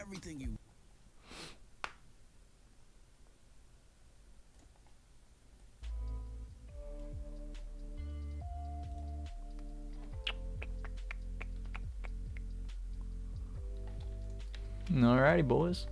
everything you. Alrighty, boys.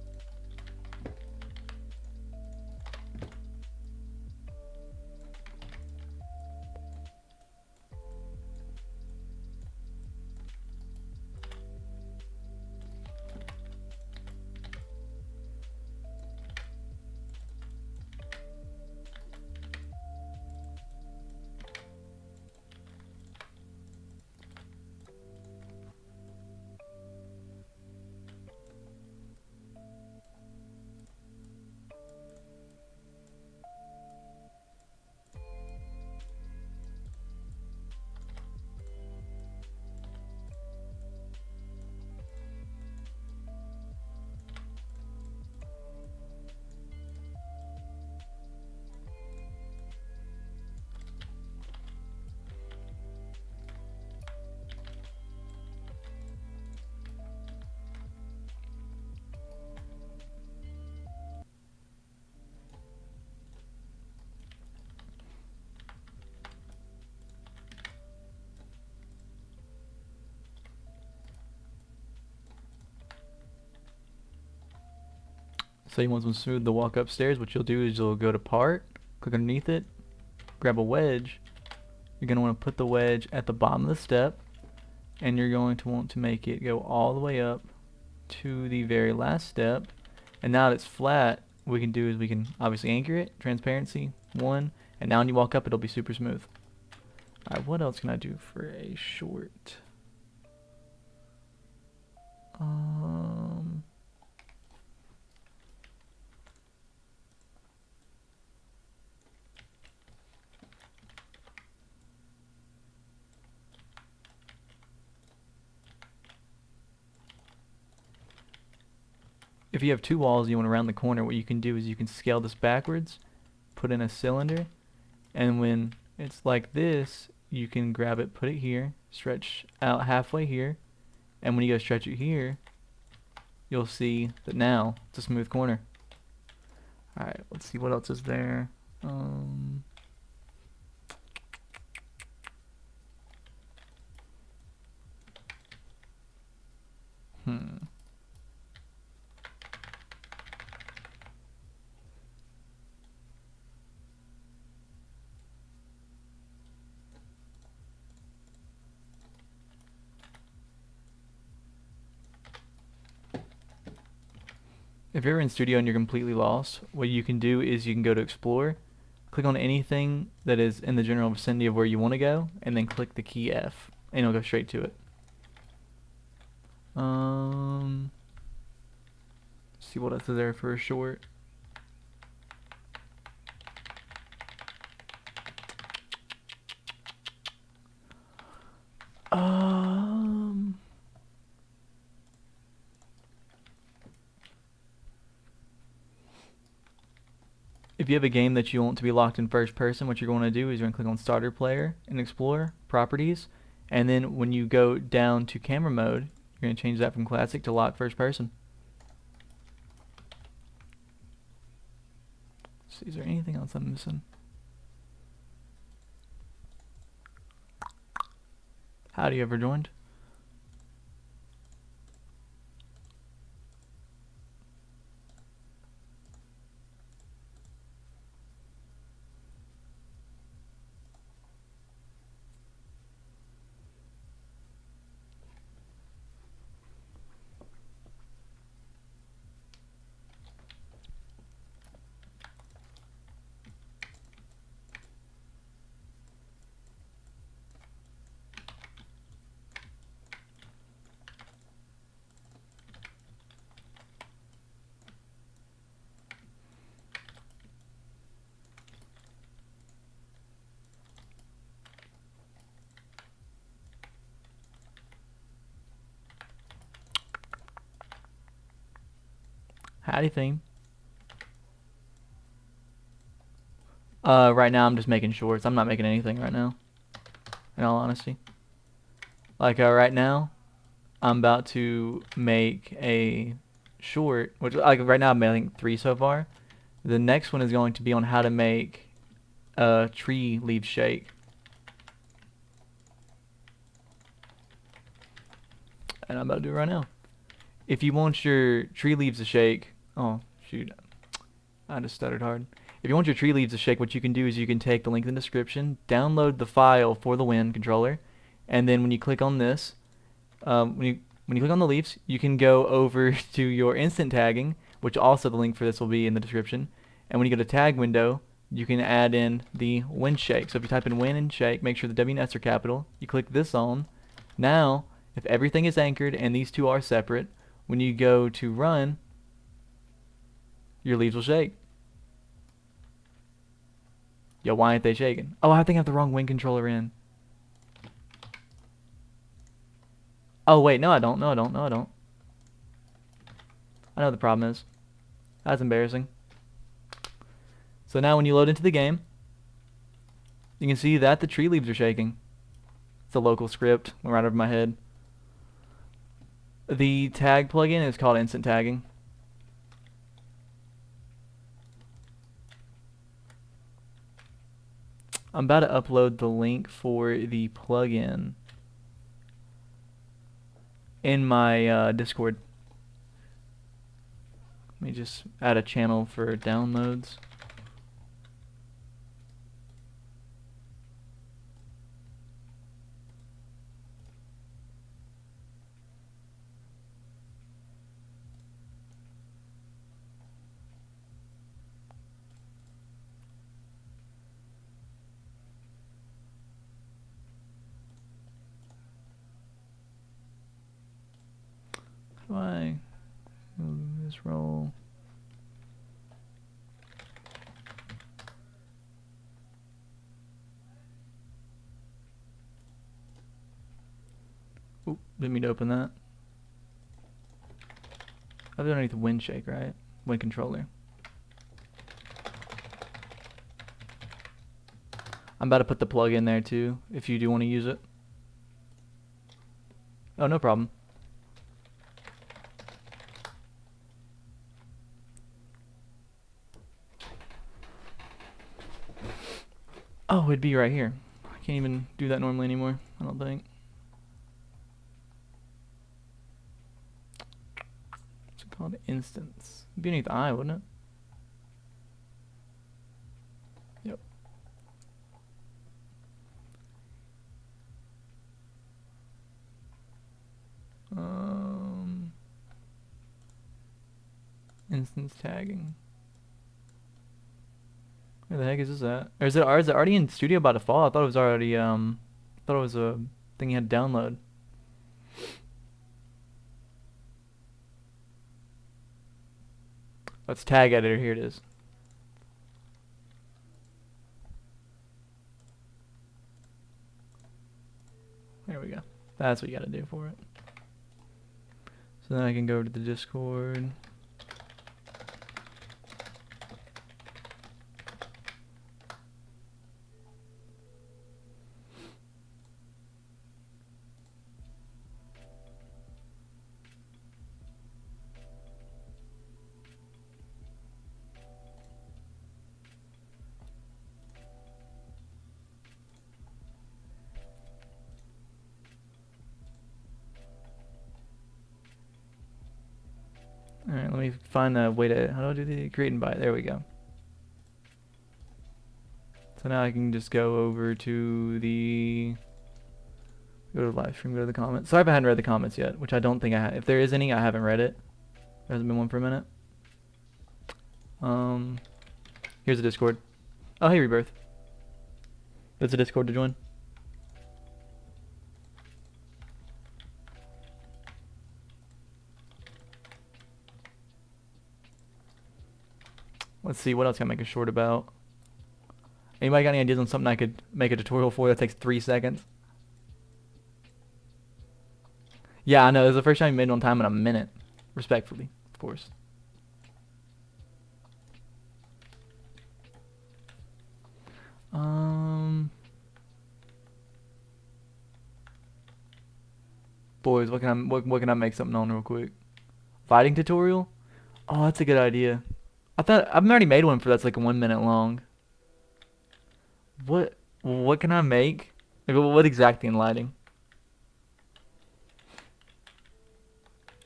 So you want some smooth to walk upstairs. What you'll do is you'll go to part, click underneath it, grab a wedge. You're going to want to put the wedge at the bottom of the step, and you're going to want to make it go all the way up to the very last step. And now that it's flat, what we can do is we can obviously anchor it, transparency, 1, and now when you walk up it'll be super smooth. Alright, what else can I do for a short? If you have 2 walls you want to round the corner, what you can do is you can scale this backwards, put in a cylinder, and when it's like this, you can grab it, put it here, stretch out halfway here, and when you go stretch it here, you'll see that now it's a smooth corner. Alright, let's see what else is there. If you're in Studio and you're completely lost, what you can do is you can go to Explore, click on anything that is in the general vicinity of where you want to go, and then click the key F, and it'll go straight to it. See what else is there for a short. If you have a game that you want to be locked in first person, what you're going to do is you're going to click on Starter Player and Explore, Properties, and then when you go down to Camera Mode, you're going to change that from Classic to Lock First Person. Let's see, is there anything else I'm missing? Howdy, ever joined? Howdy, theme. Right now I'm just making shorts. I'm not making anything right now, in all honesty. Like, right now, I'm about to make a short, which like right now I've made I think 3 so far. The next one is going to be on how to make a tree leaves shake. And I'm about to do it right now. If you want your tree leaves to shake, oh shoot, I just stuttered hard. If you want your tree leaves to shake, what you can do is you can take the link in the description, download the file for the Wind controller, and then when you click on this, when you click on the leaves, you can go over to your instant tagging, which also the link for this will be in the description. And when you go to tag window, you can add in the wind shake. So if you type in wind and shake, make sure the W and S are capital. You click this on. Now, if everything is anchored and these two are separate, when you go to run, your leaves will shake. Yo, why aren't they shaking? Oh, I think I have the wrong wind controller in. Oh, wait, no I don't, no I don't, no I don't. I know what the problem is. That's embarrassing. So now when you load into the game, you can see that the tree leaves are shaking. It's a local script, went right over my head. The tag plugin is called instant tagging. I'm about to upload the link for the plugin in my Discord. Let me just add a channel for downloads. How do I move this roll? Oop, didn't mean to open that. I've done underneath the wind shake, right? Wind controller. I'm about to put the plug in there too, if you do want to use it. Oh, no problem. Oh, it'd be right here. I can't even do that normally anymore, I don't think. What's it called? Instance. It'd be beneath I, wouldn't it? Yep. Instance tagging. Where the heck is this at? Or is it already in Studio by default? I thought it was already thought it was a thing you had to download. Let's tag editor, here it is. There we go. That's what you gotta do for it. So then I can go to the Discord. Alright, let me find a way to, how do I do the create invite? There we go. So now I can just go over to the, go to live stream, go to the comments. Sorry if I hadn't read the comments yet, which I don't think I have. If there is any, I haven't read it. There hasn't been one for a minute. Here's the Discord. Oh, hey, Rebirth. There's a Discord to join. Let's see, what else can I make a short about? Anybody got any ideas on something I could make a tutorial for that takes 3 seconds? Yeah, I know. It's the first time you made it on time in a minute. Respectfully, of course. Boys, what can I make something on real quick? Fighting tutorial? Oh, that's a good idea. I thought I've already made one for that's like 1 minute long. What can I make? Like, what exactly in lighting?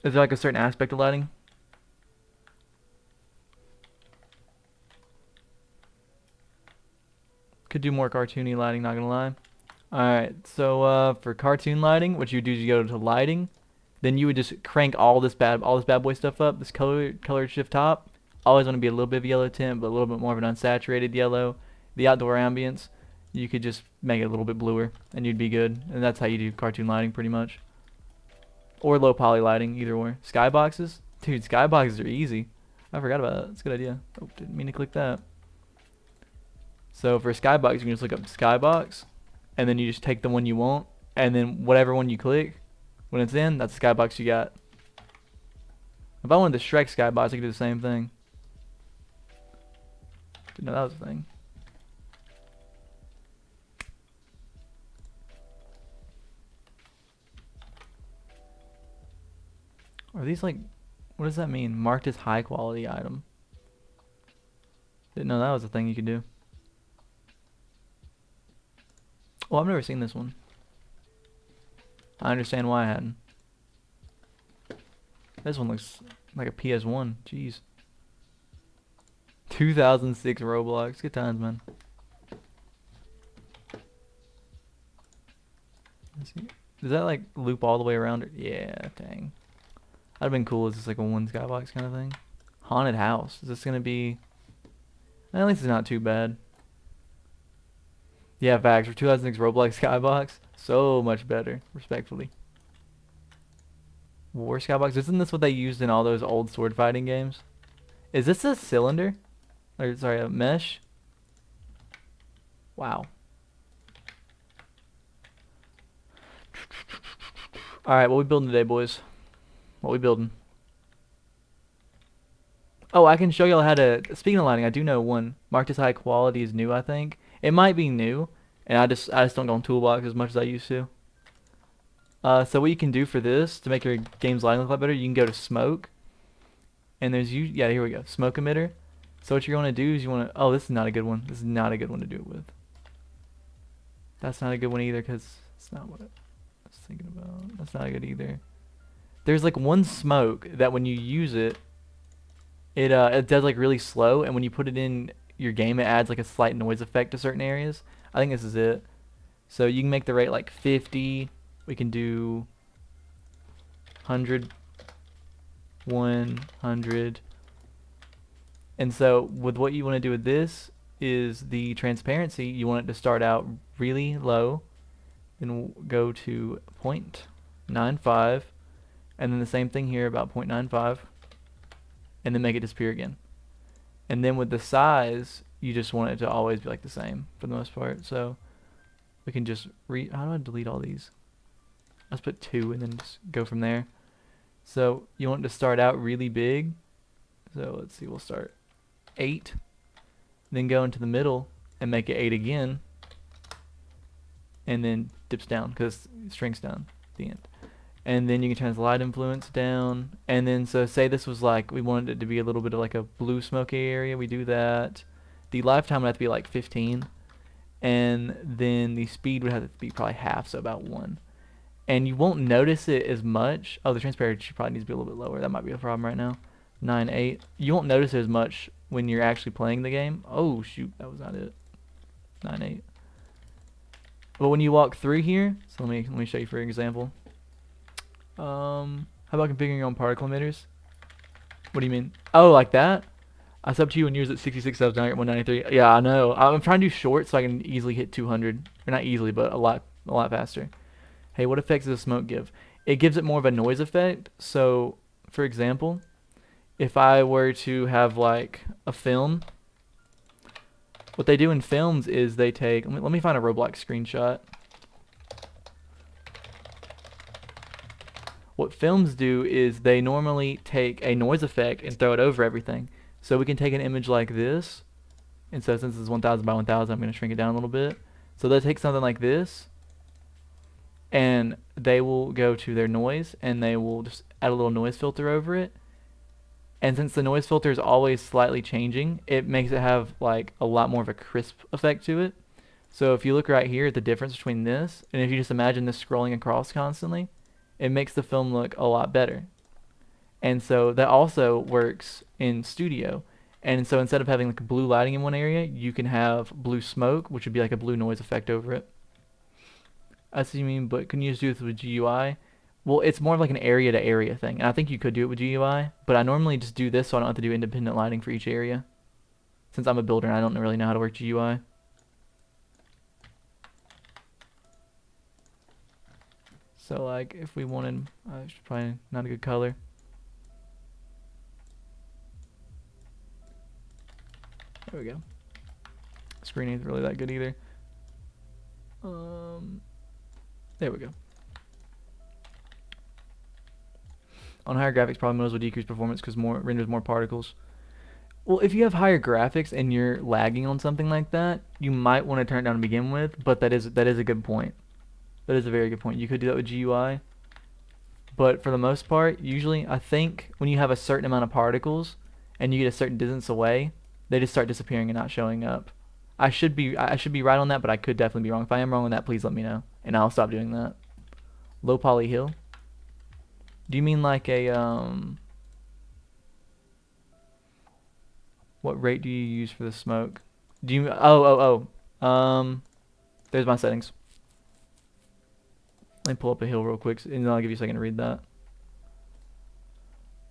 Is there like a certain aspect of lighting? Could do more cartoony lighting, not gonna lie. Alright, so for cartoon lighting, what you do is you go to lighting, then you would just crank all this bad boy stuff up, this color shift top. Always want to be a little bit of yellow tint, but a little bit more of an unsaturated yellow. The outdoor ambience, you could just make it a little bit bluer, and you'd be good. And that's how you do cartoon lighting, pretty much. Or low poly lighting, either or. Skyboxes, dude, skyboxes are easy. I forgot about that. That's a good idea. Oh, didn't mean to click that. So for skybox, you can just look up skybox, and then you just take the one you want, and then whatever one you click, when it's in, that's the skybox you got. If I wanted the Shrek skybox, I could do the same thing. Didn't know that was a thing. Are these like, what does that mean? Marked as high quality item. Didn't know that was a thing you could do. Well, I've never seen this one. I understand why I hadn't. This one looks like a PS1. Jeez. 2006 Roblox. Good times, man. Does that like loop all the way around it? Yeah, dang. That'd have been cool. Is this like a one skybox kind of thing? Haunted house. Is this gonna be? At least it's not too bad. Yeah, facts. For 2006 Roblox skybox, so much better. Respectfully. War skybox. Isn't this what they used in all those old sword fighting games? Is this a cylinder? Or sorry, a mesh? Wow. All right, what we building today, boys? What we building? Oh, I can show y'all how to. Speaking of lighting, I do know one. Marked as high quality is new, I think. It might be new, and I just don't go on Toolbox as much as I used to. So what you can do for this to make your game's lighting look a lot better, you can go to smoke, and there's yeah, here we go, smoke emitter. So what you're gonna do is you wanna. Oh, this is not a good one. This is not a good one to do it with. That's not a good one either, cause it's not what I was thinking about. That's not good either. There's like one smoke that when you use it, it does like really slow, and when you put it in your game, it adds like a slight noise effect to certain areas. I think this is it. So you can make the rate like 50. We can do 100, 100. And so with what you want to do with this is the transparency. You want it to start out really low, then we'll go to 0.95, and then the same thing here about 0.95, and then make it disappear again. And then with the size, you just want it to always be like the same for the most part. So we can just how do I delete all these? Let's put 2 and then just go from there. So you want it to start out really big. So let's see, we'll start 8, then go into the middle and make it 8 again, and then dips down because it shrinks down at the end. And then you can turn the light influence down, and then so say this was like we wanted it to be a little bit of like a blue smoky area, we do that. The lifetime would have to be like 15, and then the speed would have to be probably half, so about 1. And you won't notice it as much. Oh, the transparency probably needs to be a little bit lower. That might be a problem right now. 9, 8. You won't notice it as much when you're actually playing the game. Oh shoot, that was not it. 9, 8. But when you walk through here, so let me show you for example. How about configuring your own particle emitters? What do you mean? Oh, like that? It's up to you when yours at 66, I was down at 193. Yeah, I know. I'm trying to do short so I can easily hit 200. Or not easily, but a lot faster. Hey, what effects does smoke give? It gives it more of a noise effect. So, for example, if I were to have like a film, what they do in films is they take. Let me find a Roblox screenshot. What films do is they normally take a noise effect and throw it over everything. So we can take an image like this, and so since it's 1000 by 1000, I'm going to shrink it down a little bit. So they'll take something like this, and they will go to their noise, and they will just add a little noise filter over it, And since the noise filter is always slightly changing, it makes it have like a lot more of a crisp effect to it. So if you look right here at the difference between this, and if you just imagine this scrolling across constantly, it makes the film look a lot better. And so that also works in Studio. And so instead of having like blue lighting in one area, you can have blue smoke, which would be like a blue noise effect over it. I see what you mean, but can you just do this with GUI? Well, it's more of like an area to area thing. And I think you could do it with GUI, but I normally just do this so I don't have to do independent lighting for each area. Since I'm a builder and I don't really know how to work GUI. So like if we wanted, probably not a good color. There we go. Screen ain't really that good either. There we go. On higher graphics, probably modes will decrease performance because more renders more particles. Well, if you have higher graphics and you're lagging on something like that, you might want to turn it down to begin with. But that is a good point. That is a very good point. You could do that with GUI. But for the most part, usually I think when you have a certain amount of particles and you get a certain distance away, they just start disappearing and not showing up. I should be right on that, but I could definitely be wrong. If I am wrong on that, please let me know, and I'll stop doing that. Low poly hill. Do you mean like a what rate do you use for the smoke? Do you there's my settings. Let me pull up a hill real quick, and then I'll give you a second to read that.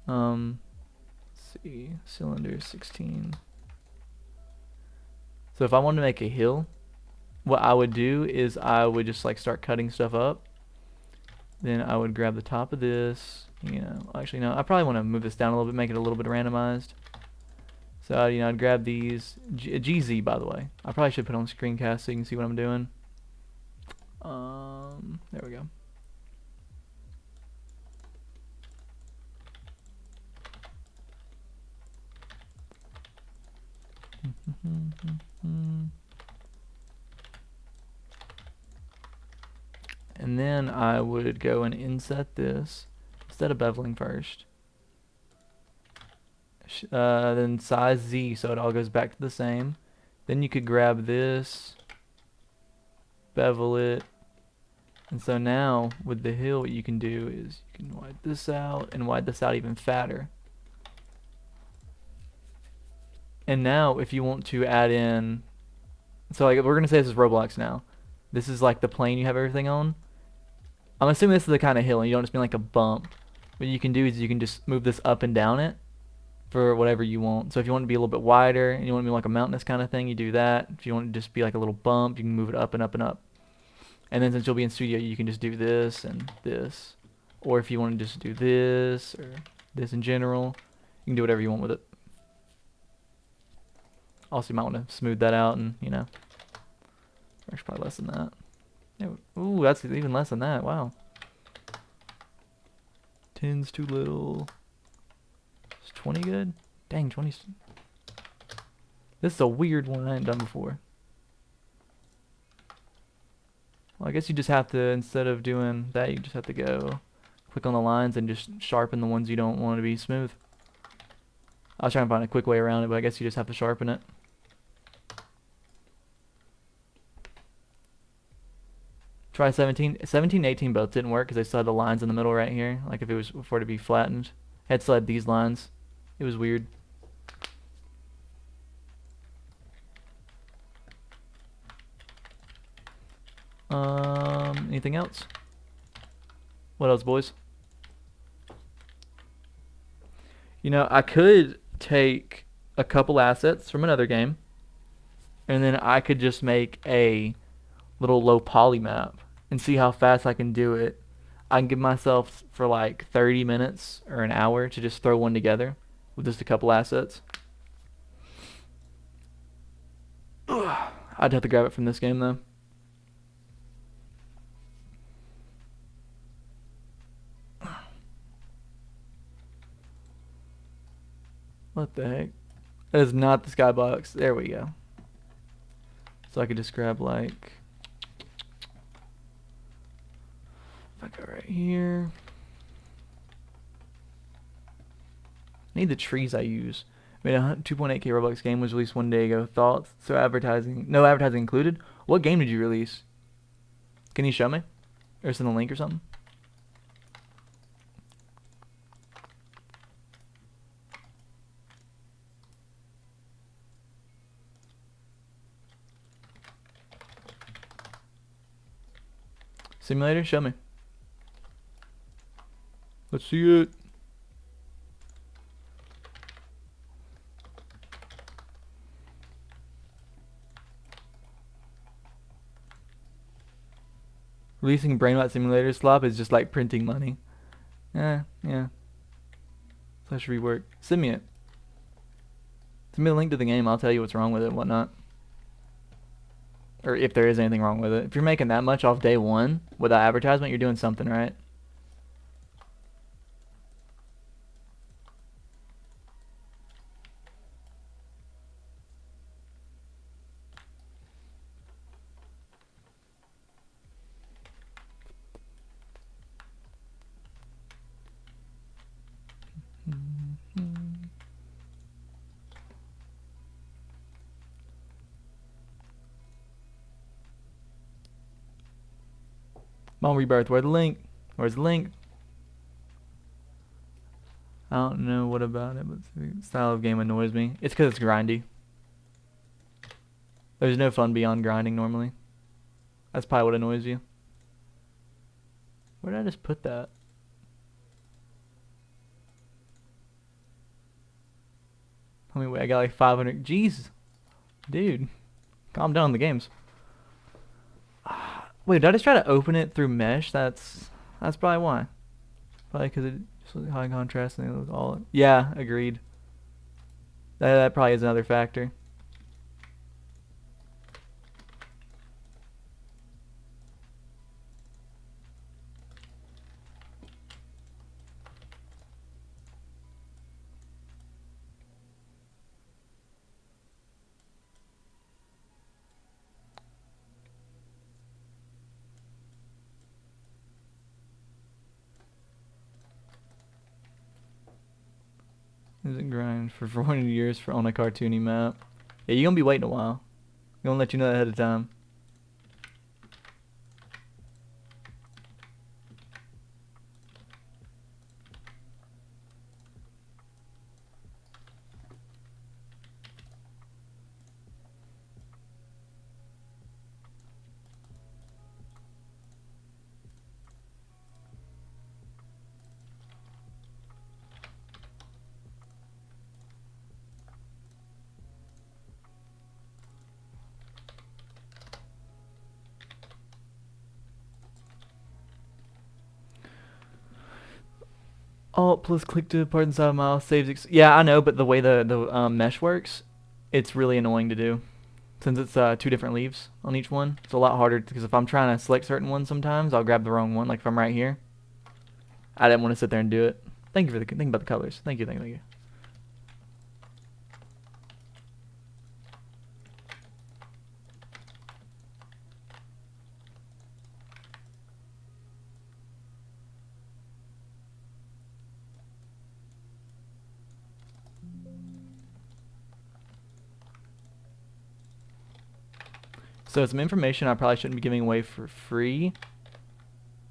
Let's see, cylinder 16. So if I wanted to make a hill, what I would do is I would just like start cutting stuff up. Then I would grab the top of this, you know, actually no, I probably want to move this down a little bit, make it a little bit randomized. So, you know, I'd grab these, GZ by the way. I probably should put on screencast so you can see what I'm doing. There we go. And then I would go and inset this instead of beveling first. Then size Z, so it all goes back to the same. Then you could grab this, bevel it, and so now with the hill, what you can do is you can widen this out and widen this out even fatter. And now if you want to add in, so like we're gonna say this is Roblox now. This is like the plane you have everything on. I'm assuming this is the kind of hill and you don't just mean like a bump. What you can do is you can just move this up and down it for whatever you want. So if you want it to be a little bit wider and you want it to be like a mountainous kind of thing, you do that. If you want it to just be like a little bump, you can move it up and up and up. And then since you'll be in Studio, you can just do this and this. Or if you want to just do this or this in general, you can do whatever you want with it. Also, you might want to smooth that out and, you know, actually probably less than that. Yeah, ooh, that's even less than that. Wow. 10's too little. Is 20 good? Dang, 20's... This is a weird one I ain't done before. Well, I guess you just have to, instead of doing that, you just have to go click on the lines and just sharpen the ones you don't want to be smooth. I was trying to find a quick way around it, but I guess you just have to sharpen it. Try 17. 17 and 18 both didn't work because they still had the lines in the middle right here. Like if it was for it to be flattened. It still had these lines. It was weird. Anything else? What else, boys? You know, I could take a couple assets from another game, and then I could just make a little low poly map and see how fast I can do it. I can give myself for like 30 minutes or an hour to just throw one together with just a couple assets. Ugh. I'd have to grab it from this game though. What the heck? That is not the skybox. There we go. So I could just grab like, if I go right here, I need the trees I use. I mean, a 2.8K Roblox game was released 1 day ago. Thoughts? So no advertising included. What game did you release? Can you show me? Or send a link or something? Simulator, show me. Let's see it. Releasing Brainrot Simulator slop is just like printing money. Yeah. Slash rework. Send me it. Send me a link to the game. I'll tell you what's wrong with it and whatnot. Or if there is anything wrong with it. If you're making that much off day one without advertisement, you're doing something right. Mom Rebirth, where's the link? Where's the link? I don't know what about it, but the style of game annoys me. It's because it's grindy. There's no fun beyond grinding normally. That's probably what annoys you. Where did I just put that? I mean, wait, I got like 500. Jeez. Dude. Calm down on the games. Wait, did I just try to open it through mesh? That's probably why. Probably because it's just high contrast and it looks all. Yeah, agreed. That probably is another factor. Isn't grind for 400 years on a cartoony map. Yeah, you're gonna be waiting a while. I'm gonna let you know that ahead of time. Alt plus click to part inside of mouse saves. Yeah, I know, but the way the mesh works, it's really annoying to do. Since it's 2 different leaves on each one, it's a lot harder because if I'm trying to select certain ones, sometimes I'll grab the wrong one. Like if I'm right here, I didn't want to sit there and do it. Thank you for the think about the colors. Thank you. So some information I probably shouldn't be giving away for free,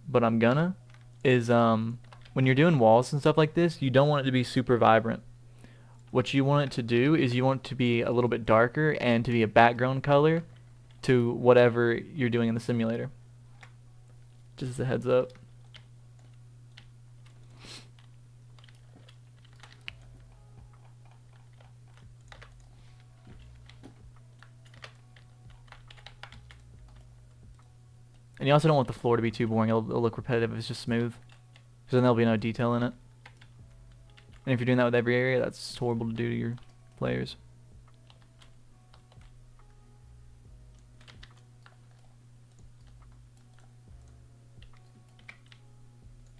but I'm gonna, is when you're doing walls and stuff like this, you don't want it to be super vibrant. What you want it to do is you want it to be a little bit darker and to be a background color to whatever you're doing in the simulator. Just as a heads up. And you also don't want the floor to be too boring. It'll look repetitive if it's just smooth. Because then there'll be no detail in it. And if you're doing that with every area, that's horrible to do to your players.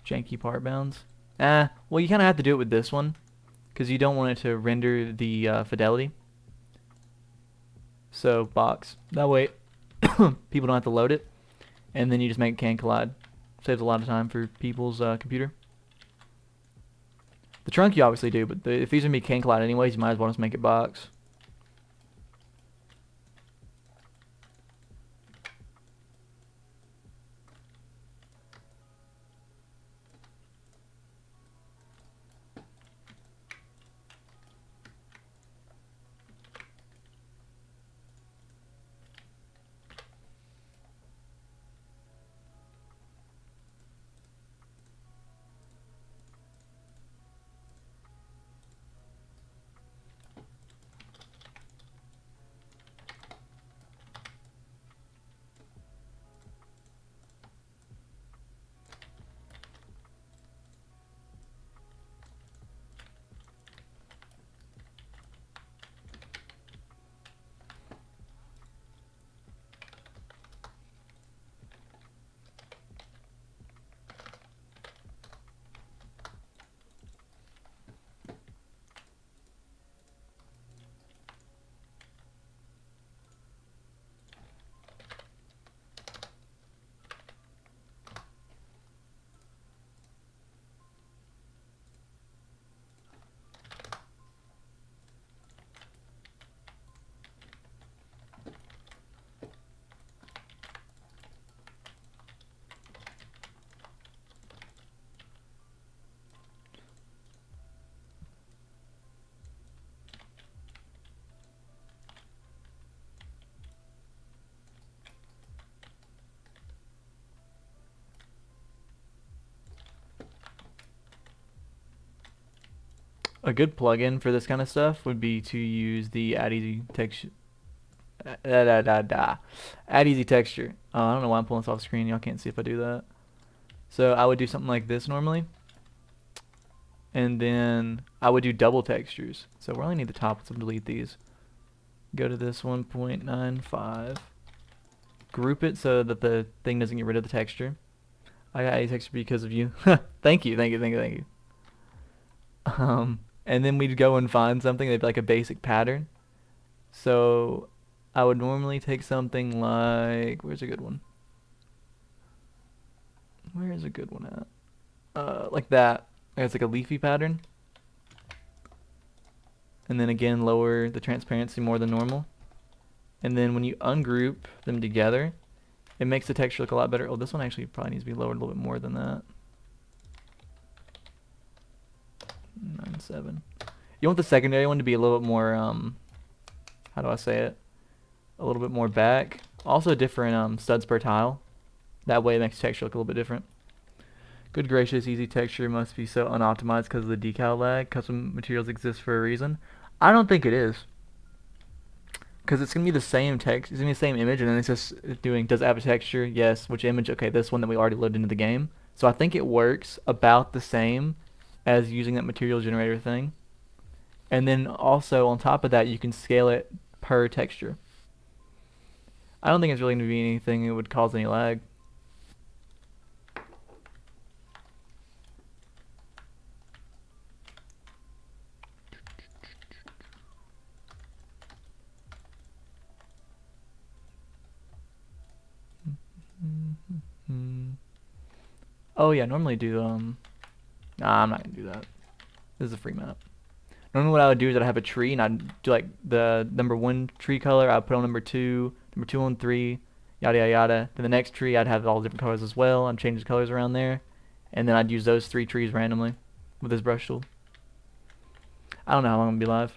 Janky part bounds. Well, you kind of have to do it with this one. Because you don't want it to render the fidelity. So, box. That way, people don't have to load it. And then you just make can collide. Saves a lot of time for people's computer. The trunk you obviously do, but if these are going to be can collide anyways, you might as well just make it box. A good plugin for this kind of stuff would be to use the Add Easy Texture. Add Easy Texture. I don't know why I'm pulling this off screen. Y'all can't see if I do that. So I would do something like this normally. And then I would do double textures. So we only need the top, so delete these. Go to this 1.95. Group it so that the thing doesn't get rid of the texture. I got a texture because of you. Thank you. And then we'd go and find something that'd be like a basic pattern. So I would normally take something like, where's a good one? Where's a good one at? Like that. It's like a leafy pattern. And then again, lower the transparency more than normal. And then when you ungroup them together, it makes the texture look a lot better. Oh, this one actually probably needs to be lowered a little bit more than that. 9.7. You want the secondary one to be a little bit more, how do I say it? A little bit more back. Also different studs per tile. That way it makes the texture look a little bit different. Good gracious, easy texture must be so unoptimized because of the decal lag. Custom materials exist for a reason. I don't think it is. Because it's going to be the same text, it's going to be the same image, and then it's just doing, does it have a texture? Yes. Which image? Okay, this one that we already loaded into the game. So I think it works about the same as using that material generator thing. And then also on top of that, you can scale it per texture. I don't think it's really going to be anything that would cause any lag. Oh yeah, normally do nah, I'm not gonna do that. This is a free map. Normally what I would do is I'd have a tree and I'd do like the number 1 tree color, I'd put on number 2 on 3, yada yada yada. Then the next tree I'd have all different colors as well. I'd change the colors around there. And then I'd use those 3 trees randomly with this brush tool. I don't know how long I'm gonna be live.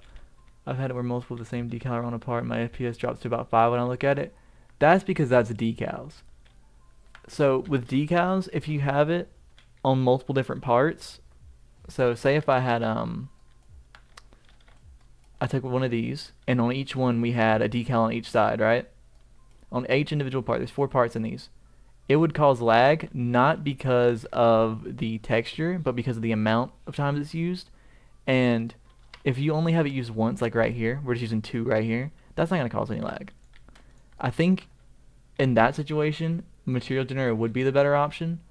I've had it where multiple of the same decal are on apart. My FPS drops to about 5 when I look at it. That's because that's decals. So with decals, if you have it on multiple different parts, so say if I had I took one of these and on each one we had a decal on each side, right? On each individual part, there's 4 parts in these. It would cause lag not because of the texture, but because of the amount of times it's used. And if you only have it used once, like right here, we're just using 2 right here, that's not gonna cause any lag. I think in that situation, material generator would be the better option,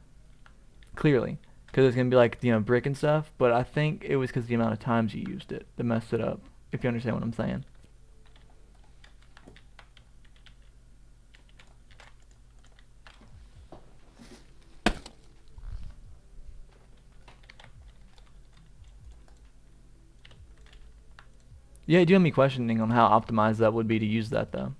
clearly, because it's gonna be like, you know, brick and stuff. But I think it was because the amount of times you used it that messed it up, if you understand what I'm saying. Yeah, you do have me questioning on how optimized that would be to use that though.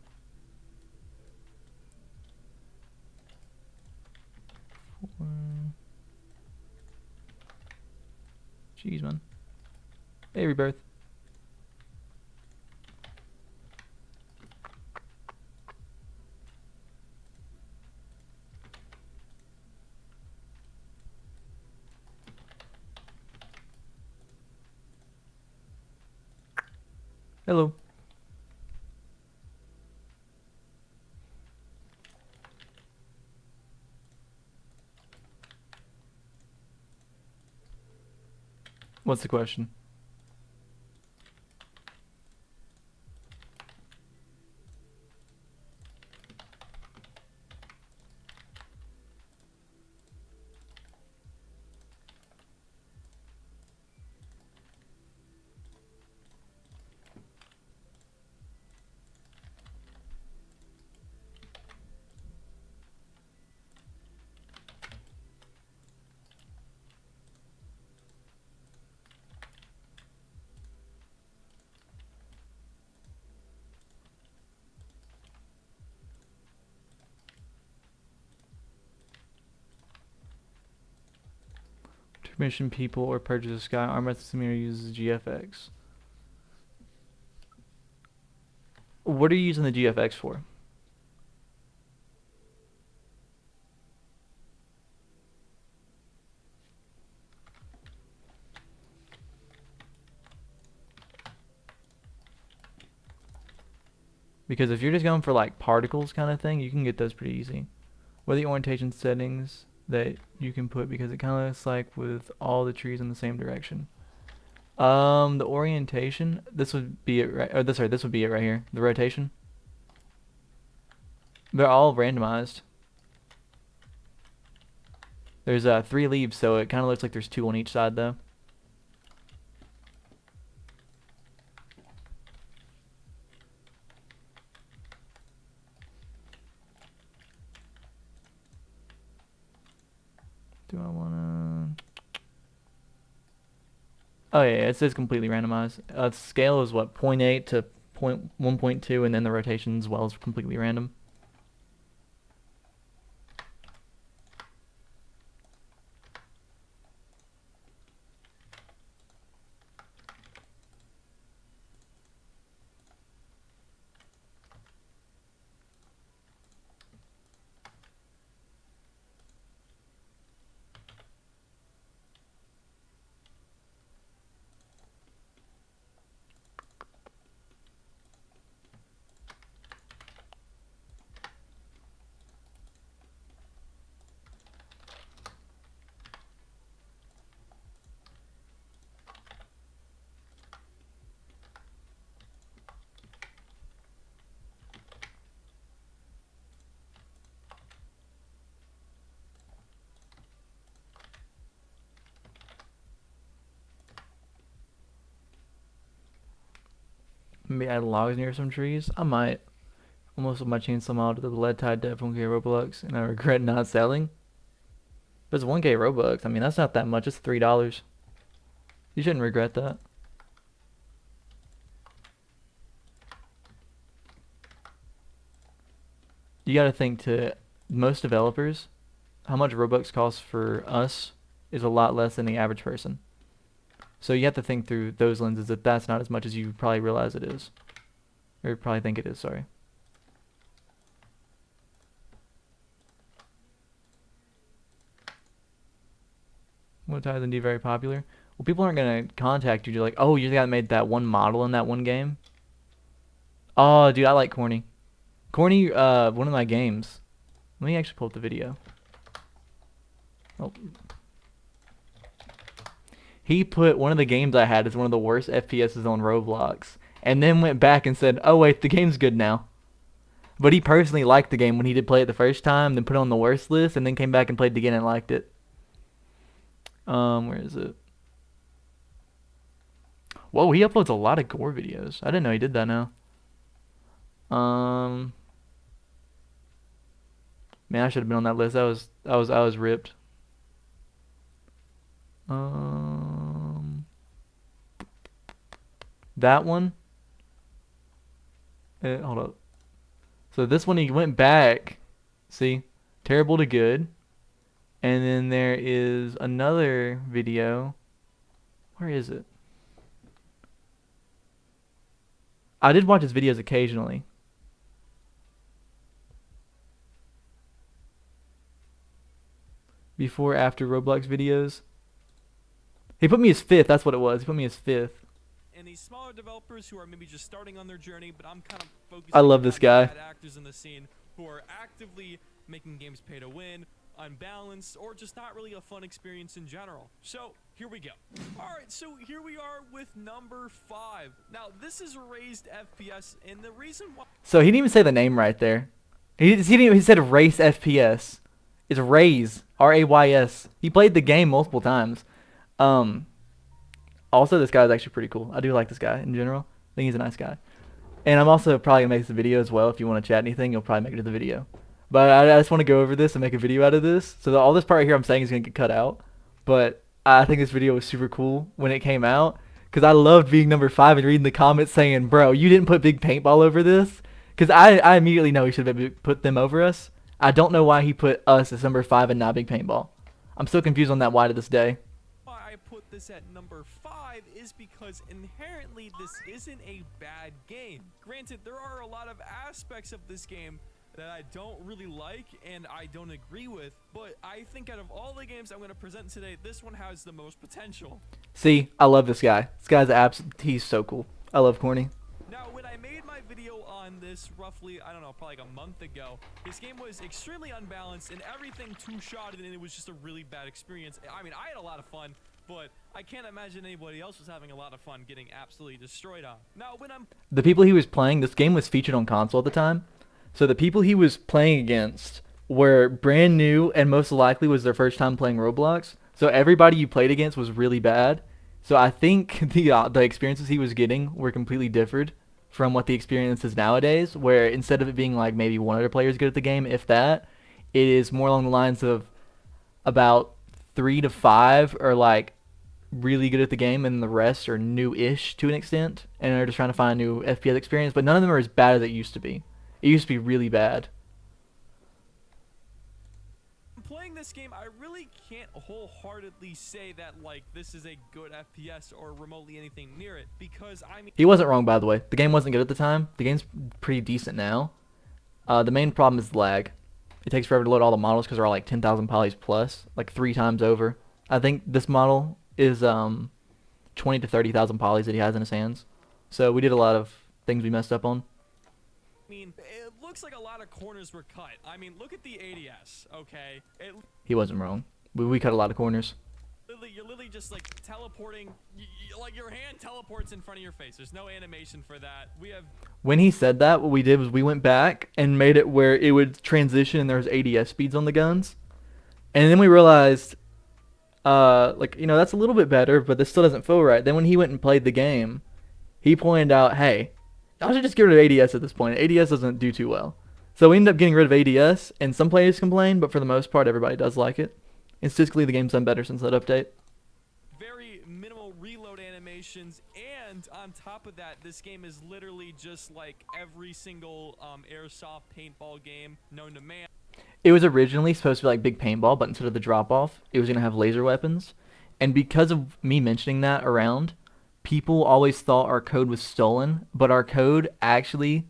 Jeez, man. Hey, Rebirth. Hello. What's the question? Mission people or purchase a sky armor simulator uses GFX. What are you using the GFX for? Because if you're just going for like particles kind of thing, you can get those pretty easy. What are the orientation settings that you can put? Because it kind of looks like with all the trees in the same direction. The orientation, this would be it right, or this would be it right here. The rotation. They're all randomized. There's 3 leaves, so it kind of looks like there's 2 on each side though. Do I wanna? Oh yeah, it says completely randomized. Scale is what, 0.8 to 1.2, and then the rotation as well is completely random. Maybe add logs near some trees. I might. Almost with my chainsaw mod to the lead tied to 1K Roblox, and I regret not selling. But it's 1K Robux. I mean, that's not that much. It's $3. You shouldn't regret that. You gotta think, to most developers, how much Robux costs for us is a lot less than the average person. So you have to think through those lenses that that's not as much as you probably realize it is. Or probably think it is, sorry. What ties into very popular? Well, people aren't gonna contact you. You're like, oh, you the guy that made that one model in that one game? Oh, dude, I like Corny. Corny, one of my games. Let me actually pull up the video. Oh. He put one of the games I had as one of the worst FPSs on Roblox, and then went back and said, oh wait, the game's good now. But he personally liked the game when he did play it the first time, then put it on the worst list, and then came back and played it again and liked it. Where is it? Whoa, he uploads a lot of gore videos. I didn't know he did that now. Man, I should have been on that list. I was ripped. That one. Hold up. So this one he went back. See, terrible to good. And then there is another video. Where is it? I did watch his videos occasionally. Before, after Roblox videos. He put me as 5th. That's what it was. He put me as 5th. And these smaller developers who are maybe just starting on their journey, but I'm kind of focusing I love this guy. on actors in the scene who are actively making games pay to win, unbalanced, or just not really a fun experience in general. So here we go. All right, so here we are with number 5. Now this is raised FPS, and the reason why. So he didn't even say the name right there. He said race FPS. It's Rays, R-A-Y-S. He played the game multiple times. Also, this guy is actually pretty cool. I do like this guy in general. I think he's a nice guy. And I'm also probably going to make this video as well. If you want to chat anything, you'll probably make it to the video. But I just want to go over this and make a video out of this. So all this part here I'm saying is going to get cut out. But I think this video was super cool when it came out. Because I loved being number 5 and reading the comments saying, bro, you didn't put big paintball over this. Because I immediately know he should have put them over us. I don't know why he put us as number 5 and not big paintball. I'm still confused on that why to this day. Why I put this at number 5 is because inherently this isn't a bad game. Granted, there are a lot of aspects of this game that I don't really like and I don't agree with, but I think out of all the games I'm going to present today, this one has the most potential. See, I love this guy. This guy's he's so cool. I love Corny. Now, when I made my video on this roughly, I don't know, probably like a month ago, this game was extremely unbalanced and everything two-shotted, and it was just a really bad experience. I mean, I had a lot of fun, but I can't imagine anybody else was having a lot of fun getting absolutely destroyed on. Now, the people he was playing, this game was featured on console at the time, so the people he was playing against were brand new and most likely was their first time playing Roblox. So everybody you played against was really bad. So I think the experiences he was getting were completely different from what the experience is nowadays, where instead of it being like maybe one other player is good at the game, if that, it is more along the lines of about 3 to 5 are like really good at the game and the rest are new-ish to an extent and they're just trying to find a new FPS experience, but none of them are as bad as it used to be. It used to be really bad. Playing this game, I really can't wholeheartedly say that like this is a good FPS or remotely anything near it, because I mean, he wasn't wrong, by the way. The game wasn't good at the time. The game's pretty decent now. The main problem is lag. It takes forever to load all the models because they're all like 10,000 polys plus, like 3 times over. I think this model is 20 to 30,000 polys that he has in his hands. So we did a lot of things we messed up on. I mean, it looks like a lot of corners were cut. I mean, look at the ADS, okay? He wasn't wrong. We cut a lot of corners. You're literally just like teleporting, like your hand teleports in front of your face. There's no animation for that. When he said that, what we did was we went back and made it where it would transition and there was ADS speeds on the guns. And then we realized, like, you know, that's a little bit better, but this still doesn't feel right. Then when he went and played the game, he pointed out, hey, I should just get rid of ADS at this point. ADS doesn't do too well. So we ended up getting rid of ADS, and some players complain, but for the most part, everybody does like it. And statistically, the game's done better since that update. Very minimal reload animations, and on top of that, this game is literally just like every single airsoft paintball game known to man. It was originally supposed to be like big paintball, but instead of the drop-off, it was going to have laser weapons. And because of me mentioning that around, people always thought our code was stolen, but our code actually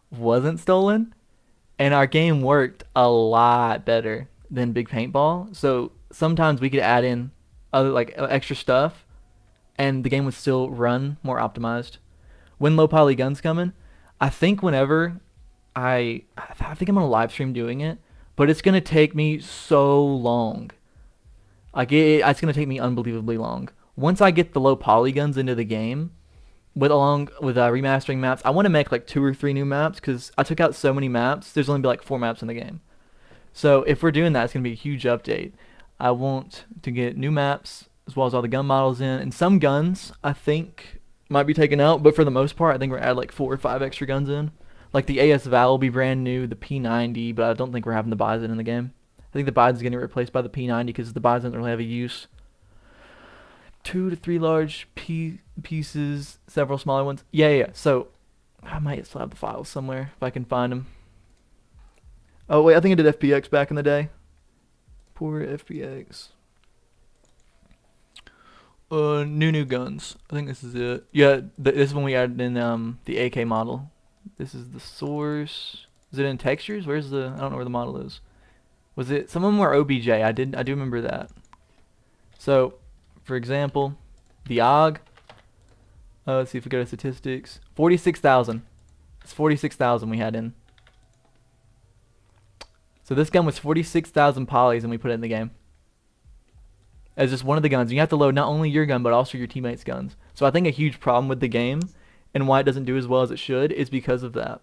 wasn't stolen, and our game worked a lot better than big paintball. So sometimes we could add in other like extra stuff, and the game would still run more optimized. When low poly guns coming, I think whenever I think I'm gonna live stream doing it, but it's gonna take me so long. Like it's gonna take me unbelievably long. Once I get the low poly guns into the game, along with remastering maps, I want to make like 2 or 3 new maps because I took out so many maps. There's only be like 4 maps in the game. So if we're doing that, it's gonna be a huge update. I want to get new maps as well as all the gun models in, and some guns I think might be taken out, but for the most part, I think we're add like 4 or 5 extra guns in. Like the AS Val will be brand new, the P90, but I don't think we're having the Bison in the game. I think the Bison's getting replaced by the P90 because the Bison doesn't really have a use. 2 to 3 large pieces, several smaller ones. Yeah. So I might still have the files somewhere if I can find them. Oh wait, I think I did FPX back in the day. Poor FPX. New guns. I think this is it. Yeah, this is when we added in the AK model. This is the source. Is it in textures? Where's the? I don't know where the model is. Was it? Some of them were OBJ. I do remember that. So, for example, the AUG. Let's see if we go to statistics. 46,000. It's 46,000 we had in. So this gun was 46,000 polys, and we put it in the game as just one of the guns. You have to load not only your gun but also your teammates' guns. So I think a huge problem with the game and why it doesn't do as well as it should is because of that.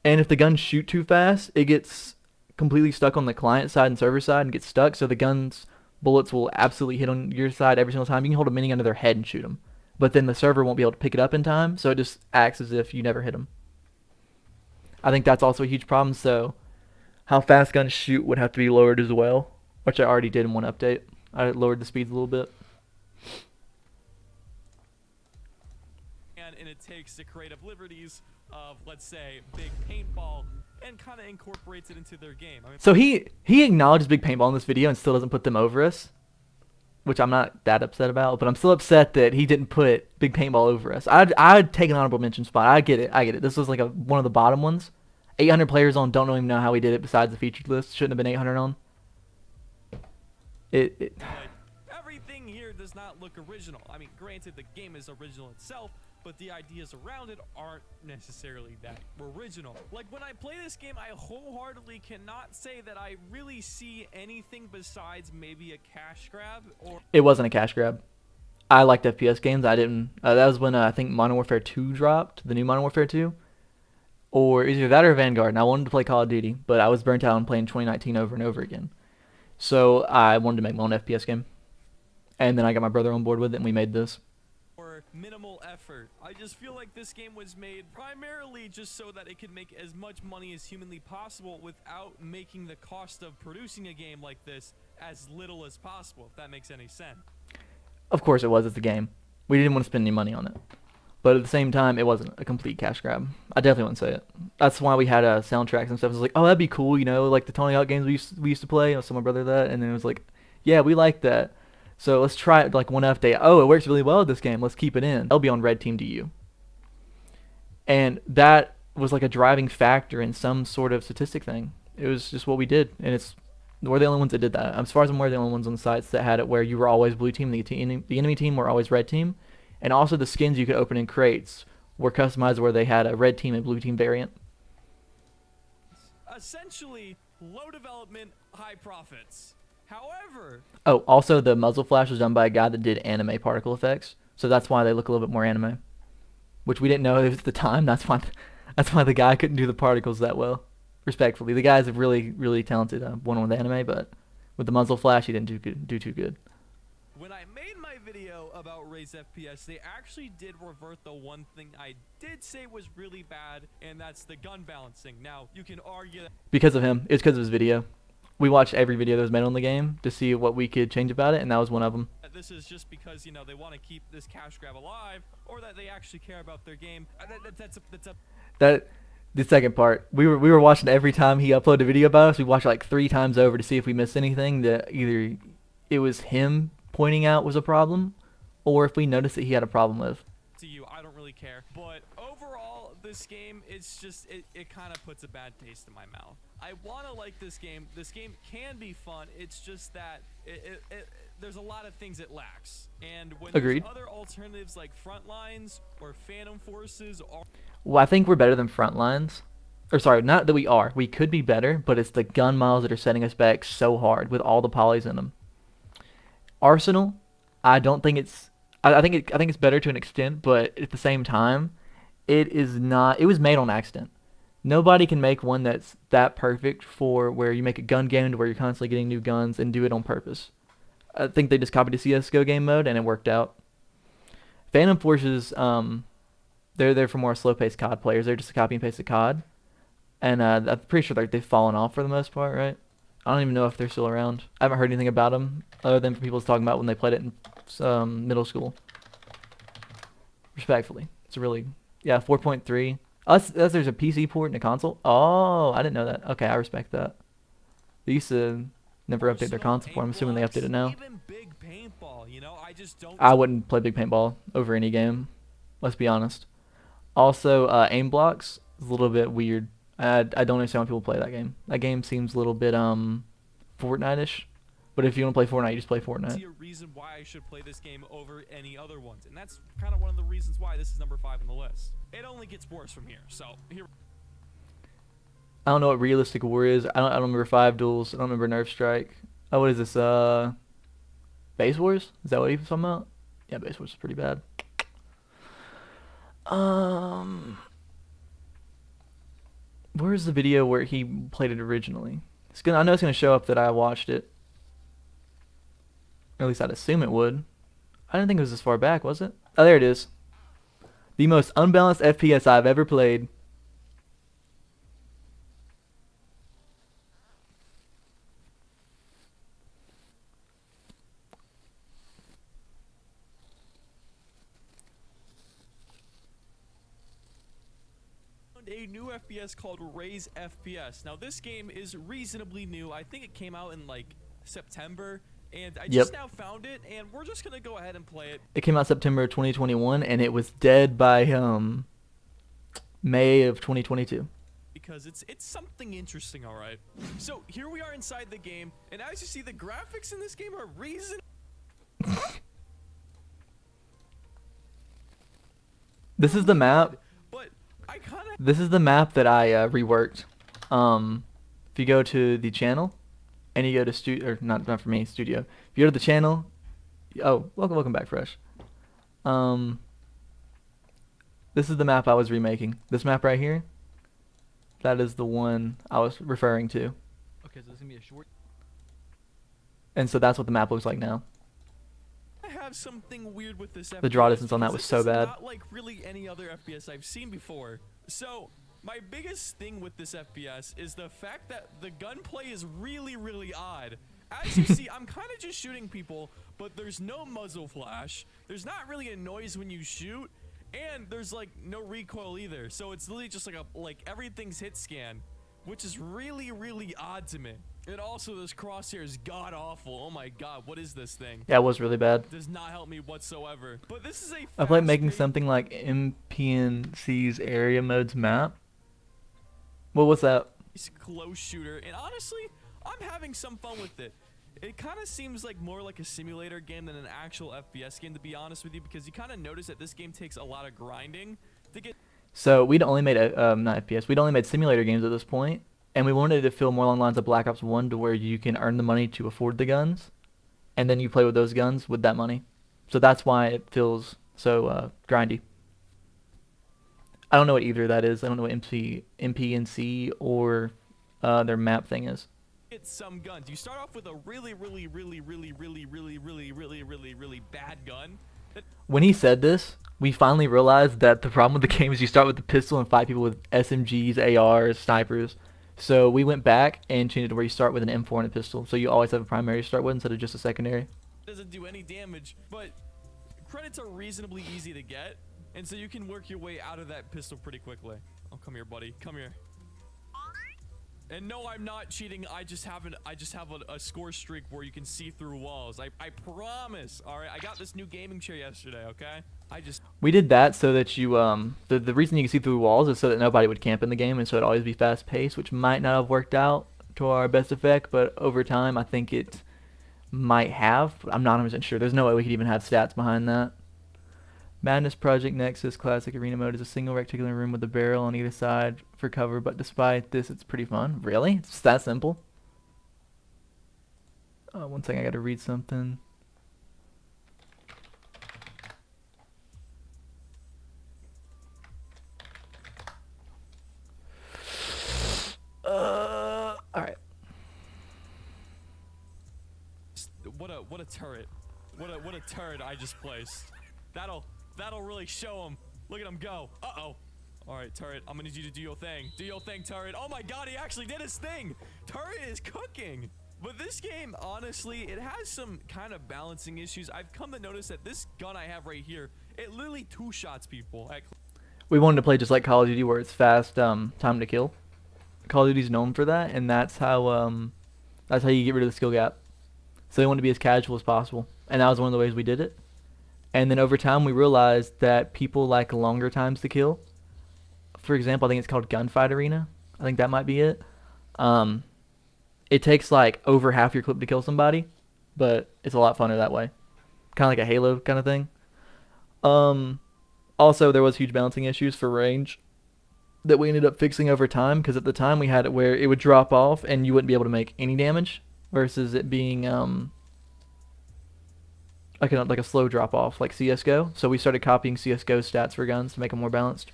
And if the guns shoot too fast, it gets completely stuck on the client side and server side and gets stuck. So the guns bullets will absolutely hit on your side every single time. You can hold a minigun to their head and shoot them, but then the server won't be able to pick it up in time. So it just acts as if you never hit them. I think that's also a huge problem. So how fast guns shoot would have to be lowered as well, which I already did in one update. I lowered the speeds a little bit. And it takes the creative liberties of, let's say, big paintball and kind of incorporates it into their game. I mean, so he acknowledges big paintball in this video and still doesn't put them over us, which I'm not that upset about, but I'm still upset that he didn't put big paintball over us. I'd take an honorable mention spot. I get it. This was like one of the bottom ones. 800 players on, don't even know how we did it besides the featured list. Shouldn't have been 800 on. Everything here does not look original. I mean, granted, the game is original itself, but the ideas around it aren't necessarily that original. Like, when I play this game, I wholeheartedly cannot say that I really see anything besides maybe a cash grab. Or it wasn't a cash grab. I liked FPS games. I didn't. That was when I think Modern Warfare 2 dropped, the new Modern Warfare 2. Or either that or Vanguard. And I wanted to play Call of Duty, but I was burnt out on playing 2019 over and over again. So I wanted to make my own FPS game. And then I got my brother on board with it, and we made this. Or minimal effort. I just feel like this game was made primarily just so that it could make as much money as humanly possible without making the cost of producing a game like this as little as possible, if that makes any sense. Of course it was. It's a game. We didn't want to spend any money on it. But at the same time, it wasn't a complete cash grab. I definitely wouldn't say it. That's why we had soundtracks and stuff. It was like, oh, that'd be cool, you know, like the Tony Hawk games we used to play. I was telling my brother that, and then it was like, yeah, we like that. So let's try it like one update. Oh, it works really well with this game. Let's keep it in. They'll be on Red Team DU. And that was like a driving factor in some sort of statistic thing. It was just what we did, and we're the only ones that did that. As far as I'm aware, the only ones on the sites that had it where you were always blue team, the enemy team were always red team. And also the skins you could open in crates were customized where they had a red team and blue team variant. Essentially, low development, high profits. However... Oh, also the muzzle flash was done by a guy that did anime particle effects. So that's why they look a little bit more anime. Which we didn't know at the time. That's why the guy couldn't do the particles that well. Respectfully. The guy's a really, really talented one with anime, but with the muzzle flash he didn't do too good. When I made my video about Raise FPS, they actually did revert the one thing I did say was really bad, and that's the gun balancing. Now, you can argue that because of him. It's because of his video. We watched every video that was made on the game to see what we could change about it, and that was one of them. This is just because, you know, they want to keep this cash grab alive, or that they actually care about their game. The second part, we were watching every time he uploaded a video about us. We watched it like 3 times over to see if we missed anything that either it was him pointing out was a problem, or if we noticed that he had a problem with. To you, I don't really care. But overall, this game, it's just, it kind of puts a bad taste in my mouth. I want to like this game. This game can be fun. It's just that there's a lot of things it lacks. And when Agreed. There's other alternatives like Frontlines or Phantom Forces or... Well, I think we're better than Frontlines. Or sorry, not that we are. We could be better, but it's the gun models that are setting us back so hard with all the polys in them. Arsenal, I don't think it's... I think it's better to an extent, but at the same time, it is not... It was made on accident. Nobody can make one that's that perfect for where you make a gun game to where you're constantly getting new guns and do it on purpose. I think they just copied the CSGO game mode and it worked out. Phantom Forces, they're there for more slow-paced COD players. They're just a copy and paste of COD. And I'm pretty sure they've fallen off for the most part, right? I don't even know if they're still around. I haven't heard anything about them other than people talking about when they played it in middle school. Respectfully. It's really... Yeah, 4.3. There's a PC port and a console. Oh, I didn't know that. Okay, I respect that. They used to never update their console port. I'm assuming they update it now. Even big paintball, you know, I just don't. I wouldn't play big paintball over any game. Let's be honest. Also, aim blocks is a little bit weird. I don't understand why people play that game. That game seems a little bit Fortnite-ish. But if you want to play Fortnite, you just play Fortnite. See a reason why I should play this game over any other ones, and that's kind of one of the reasons why this is number 5 on the list. It only gets worse from here. So here. I don't know what realistic war is. I don't remember 5 duels. I don't remember Nerf Strike. Oh, what is this? Base Wars? Is that what he was talking about? Yeah, Base Wars is pretty bad. Where's the video where he played it originally? I know it's gonna show up that I watched it. Or at least I'd assume it would. I didn't think it was this far back, was it? Oh, there it is. The most unbalanced FPS I've ever played. A new FPS called Raise FPS. Now this game is reasonably new. I think it came out in like September, and I just now found it, and we're just gonna go ahead and play it. It came out September 2021, and it was dead by May of 2022. Because it's something interesting, all right. So here we are inside the game, and as you see, the graphics in this game are This is the map. But I kind of. This is the map that I reworked. If you go to the channel, and you go to studio, or not for me, studio. If you go to the channel, oh, welcome back, Fresh. This is the map I was remaking. This map right here. That is the one I was referring to. Okay, so this is gonna be a short. And so that's what the map looks like now. I have something weird with this FPS. The draw distance on that was so bad. Not like really any other FPS I've seen before. So my biggest thing with this FPS is the fact that the gunplay is really odd. As you see, I'm kind of just shooting people, but there's no muzzle flash. There's not really a noise when you shoot, and there's like no recoil either. So it's literally just like everything's hit scan, which is really odd to me. And also this crosshair is god awful. Oh my god, what is this thing? Yeah, it was really bad. Does not help me whatsoever. But this is a I like making something like MPNC's area modes map. Well, what's that? Close shooter, and honestly, I'm having some fun with it. It kind of seems like more like a simulator game than an actual FPS game, to be honest with you, because you kind of notice that this game takes a lot of grinding to get. So we'd only made not FPS. We'd only made simulator games at this point, and we wanted to feel more along the lines of Black Ops 1, to where you can earn the money to afford the guns, and then you play with those guns with that money. So that's why it feels so grindy. I don't know what either of that is. I don't know what MPNC or their map thing is. Get some guns. You start off with a really bad gun. When he said this, we finally realized that the problem with the game is you start with the pistol and fight people with SMGs, ARs, snipers. So we went back and changed it to where you start with an M4 and a pistol. So you always have a primary to start with instead of just a secondary. Doesn't do any damage, but credits are reasonably easy to get, and so you can work your way out of that pistol pretty quickly. Oh, come here, buddy. Come here. And no, I'm not cheating. I just have a score streak where you can see through walls. I promise. All right, I got this new gaming chair yesterday. Okay, we did that so that you the reason you can see through walls is so that nobody would camp in the game, and so it'd always be fast paced, which might not have worked out to our best effect, but over time I think it might have. I'm not 100% sure. There's no way we could even have stats behind that. Madness Project Nexus Classic Arena Mode is a single rectangular room with a barrel on either side for cover, but despite this, it's pretty fun. Really? It's that simple? One second, I gotta read something. Alright. What a turret. What a turret I just placed. That'll really show him. Look at him go. Uh-oh. All right, turret, I'm gonna need you to do your thing. Do your thing, turret. Oh my god, he actually did his thing. Turret is cooking. But this game, honestly, it has some kind of balancing issues. I've come to notice that this gun I have right here, it literally two-shots people. We wanted to play just like Call of Duty, where it's fast, time to kill. Call of Duty's known for that, and that's how you get rid of the skill gap. So they wanted to be as casual as possible, and that was one of the ways we did it. And then over time, we realized that people like longer times to kill. For example, I think it's called Gunfight Arena. I think that might be it. Um, it takes like over half your clip to kill somebody, but it's a lot funner that way. Kind of like a Halo kind of thing. Um, Also, there was huge balancing issues for range that we ended up fixing over time, because at the time we had it where it would drop off and you wouldn't be able to make any damage, versus it being like a slow drop off like CS:GO. So we started copying CS:GO stats for guns to make them more balanced.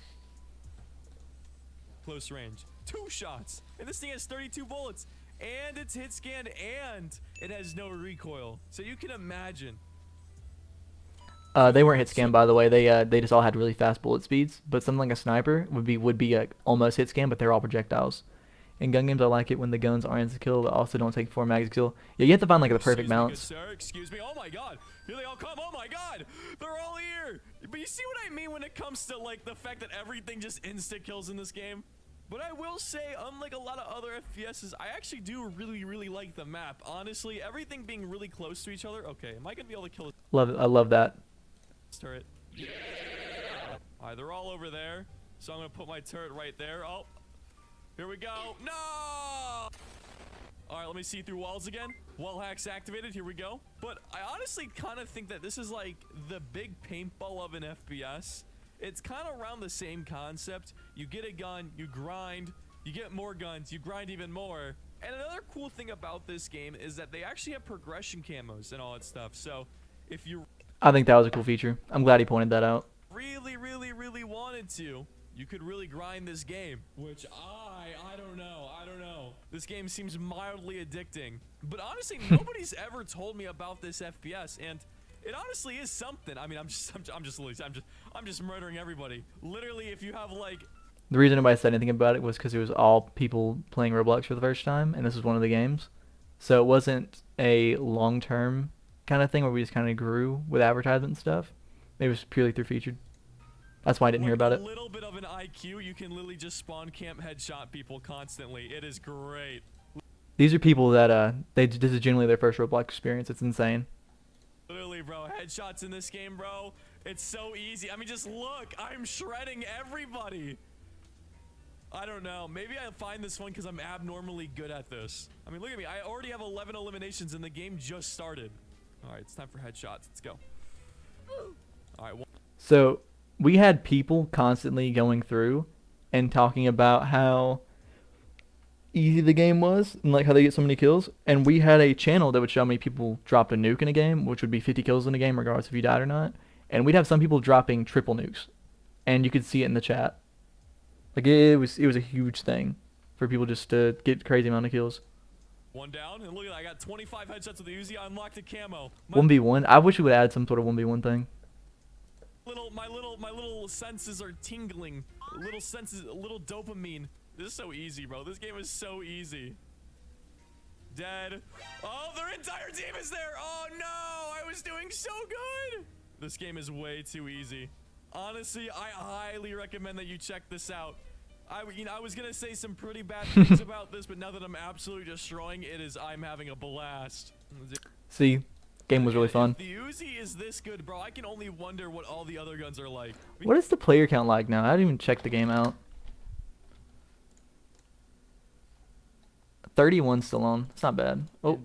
Close range. 2 shots. And this thing has 32 bullets. And it's hit scanned and it has no recoil. So you can imagine. They weren't hit scan, by the way. They just all had really fast bullet speeds. But something like a sniper would be almost hit scan, but they're all projectiles. In gun games, I like it when the guns aren't to kill, but also don't take 4 mags to kill. Yeah, you have to find like the perfect balance. Excuse me, good sir. Excuse me. Oh my god. Here they all come. Oh my god. They're all here. But you see what I mean when it comes to like the fact that everything just insta kills in this game? But I will say, unlike a lot of other FPSs, I actually do really like the map. Honestly, everything being really close to each other. Okay, am I gonna be able to kill Love it. I love that. this turret? Yeah. Alright, they're all over there. So I'm gonna put my turret right there. Oh, here we go. No! Alright, let me see through walls again. Wall hacks activated. Here we go. But I honestly kind of think that this is like the big paintball of an FPS. It's kind of around the same concept. You get a gun, you grind, you get more guns, you grind even more. And another cool thing about this game is that they actually have progression camos and all that stuff. So if you I think that was a cool feature. I'm glad he pointed that out. really wanted to, you could really grind this game, which I don't know. This game seems mildly addicting, but honestly, nobody's ever told me about this FPS, and it honestly is something. I mean, I'm just murdering everybody. Literally, if you have like, The reason nobody said anything about it was because it was all people playing Roblox for the first time, and this was one of the games. So it wasn't a long-term kind of thing where we just kind of grew with advertisement and stuff. It was purely through featured. That's why I didn't hear about it. A little bit of an IQ, you can literally just spawn camp headshot people constantly. It is great. These are people that this is generally their first Roblox experience. It's insane. Literally, bro, headshots in this game, bro. It's so easy. I mean, just look. I'm shredding everybody. I don't know. Maybe I'll find this one because I'm abnormally good at this. I mean, look at me. I already have 11 eliminations and the game just started. All right, it's time for headshots. Let's go. All right. So we had people constantly going through and talking about how easy the game was and like how they get so many kills. And we had a channel that would show how many people dropped a nuke in a game, which would be 50 kills in a game regardless if you died or not. And we'd have some people dropping triple nukes, and you could see it in the chat. Like it was a huge thing for people just to get crazy amount of kills. One down, and look at that. I got 25 headshots with the Uzi. I unlocked a camo. 1v1. I wish we would add some sort of 1v1 thing. My little senses are tingling. Little senses, little dopamine. This is so easy, bro. This game is so easy. Dead. Oh, their entire team is there. Oh no, I was doing so good. This game is way too easy. Honestly, I highly recommend that you check this out. I was gonna say some pretty bad things about this, but now that I'm absolutely destroying it, I'm having a blast. See, game was really fun. If the Uzi is this good, bro, I can only wonder what all the other guns are like. What is the player count like now? I didn't even check the game out. 31 still on. It's not bad. Oh.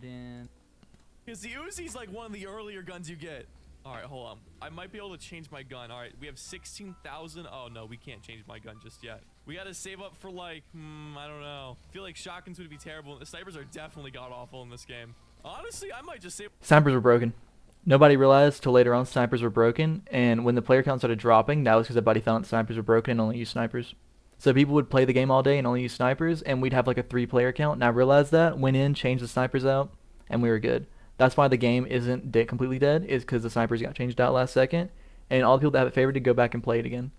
Because the Uzi's like one of the earlier guns you get. All right, hold on. I might be able to change my gun. All right, we have 16,000. Oh, no, we can't change my gun just yet. We got to save up for like, I don't know. I feel like shotguns would be terrible. The snipers are definitely god-awful in this game. Honestly, I might just save. Snipers were broken. Nobody realized till later on snipers were broken, and when the player count started dropping, that was because everybody found that snipers were broken and only used snipers. So people would play the game all day and only use snipers, and we'd have like a 3-player count. And I realized that, went in, changed the snipers out, and we were good. That's why the game isn't completely dead, is because the snipers got changed out last second, and all the people that have it favored to go back and play it again.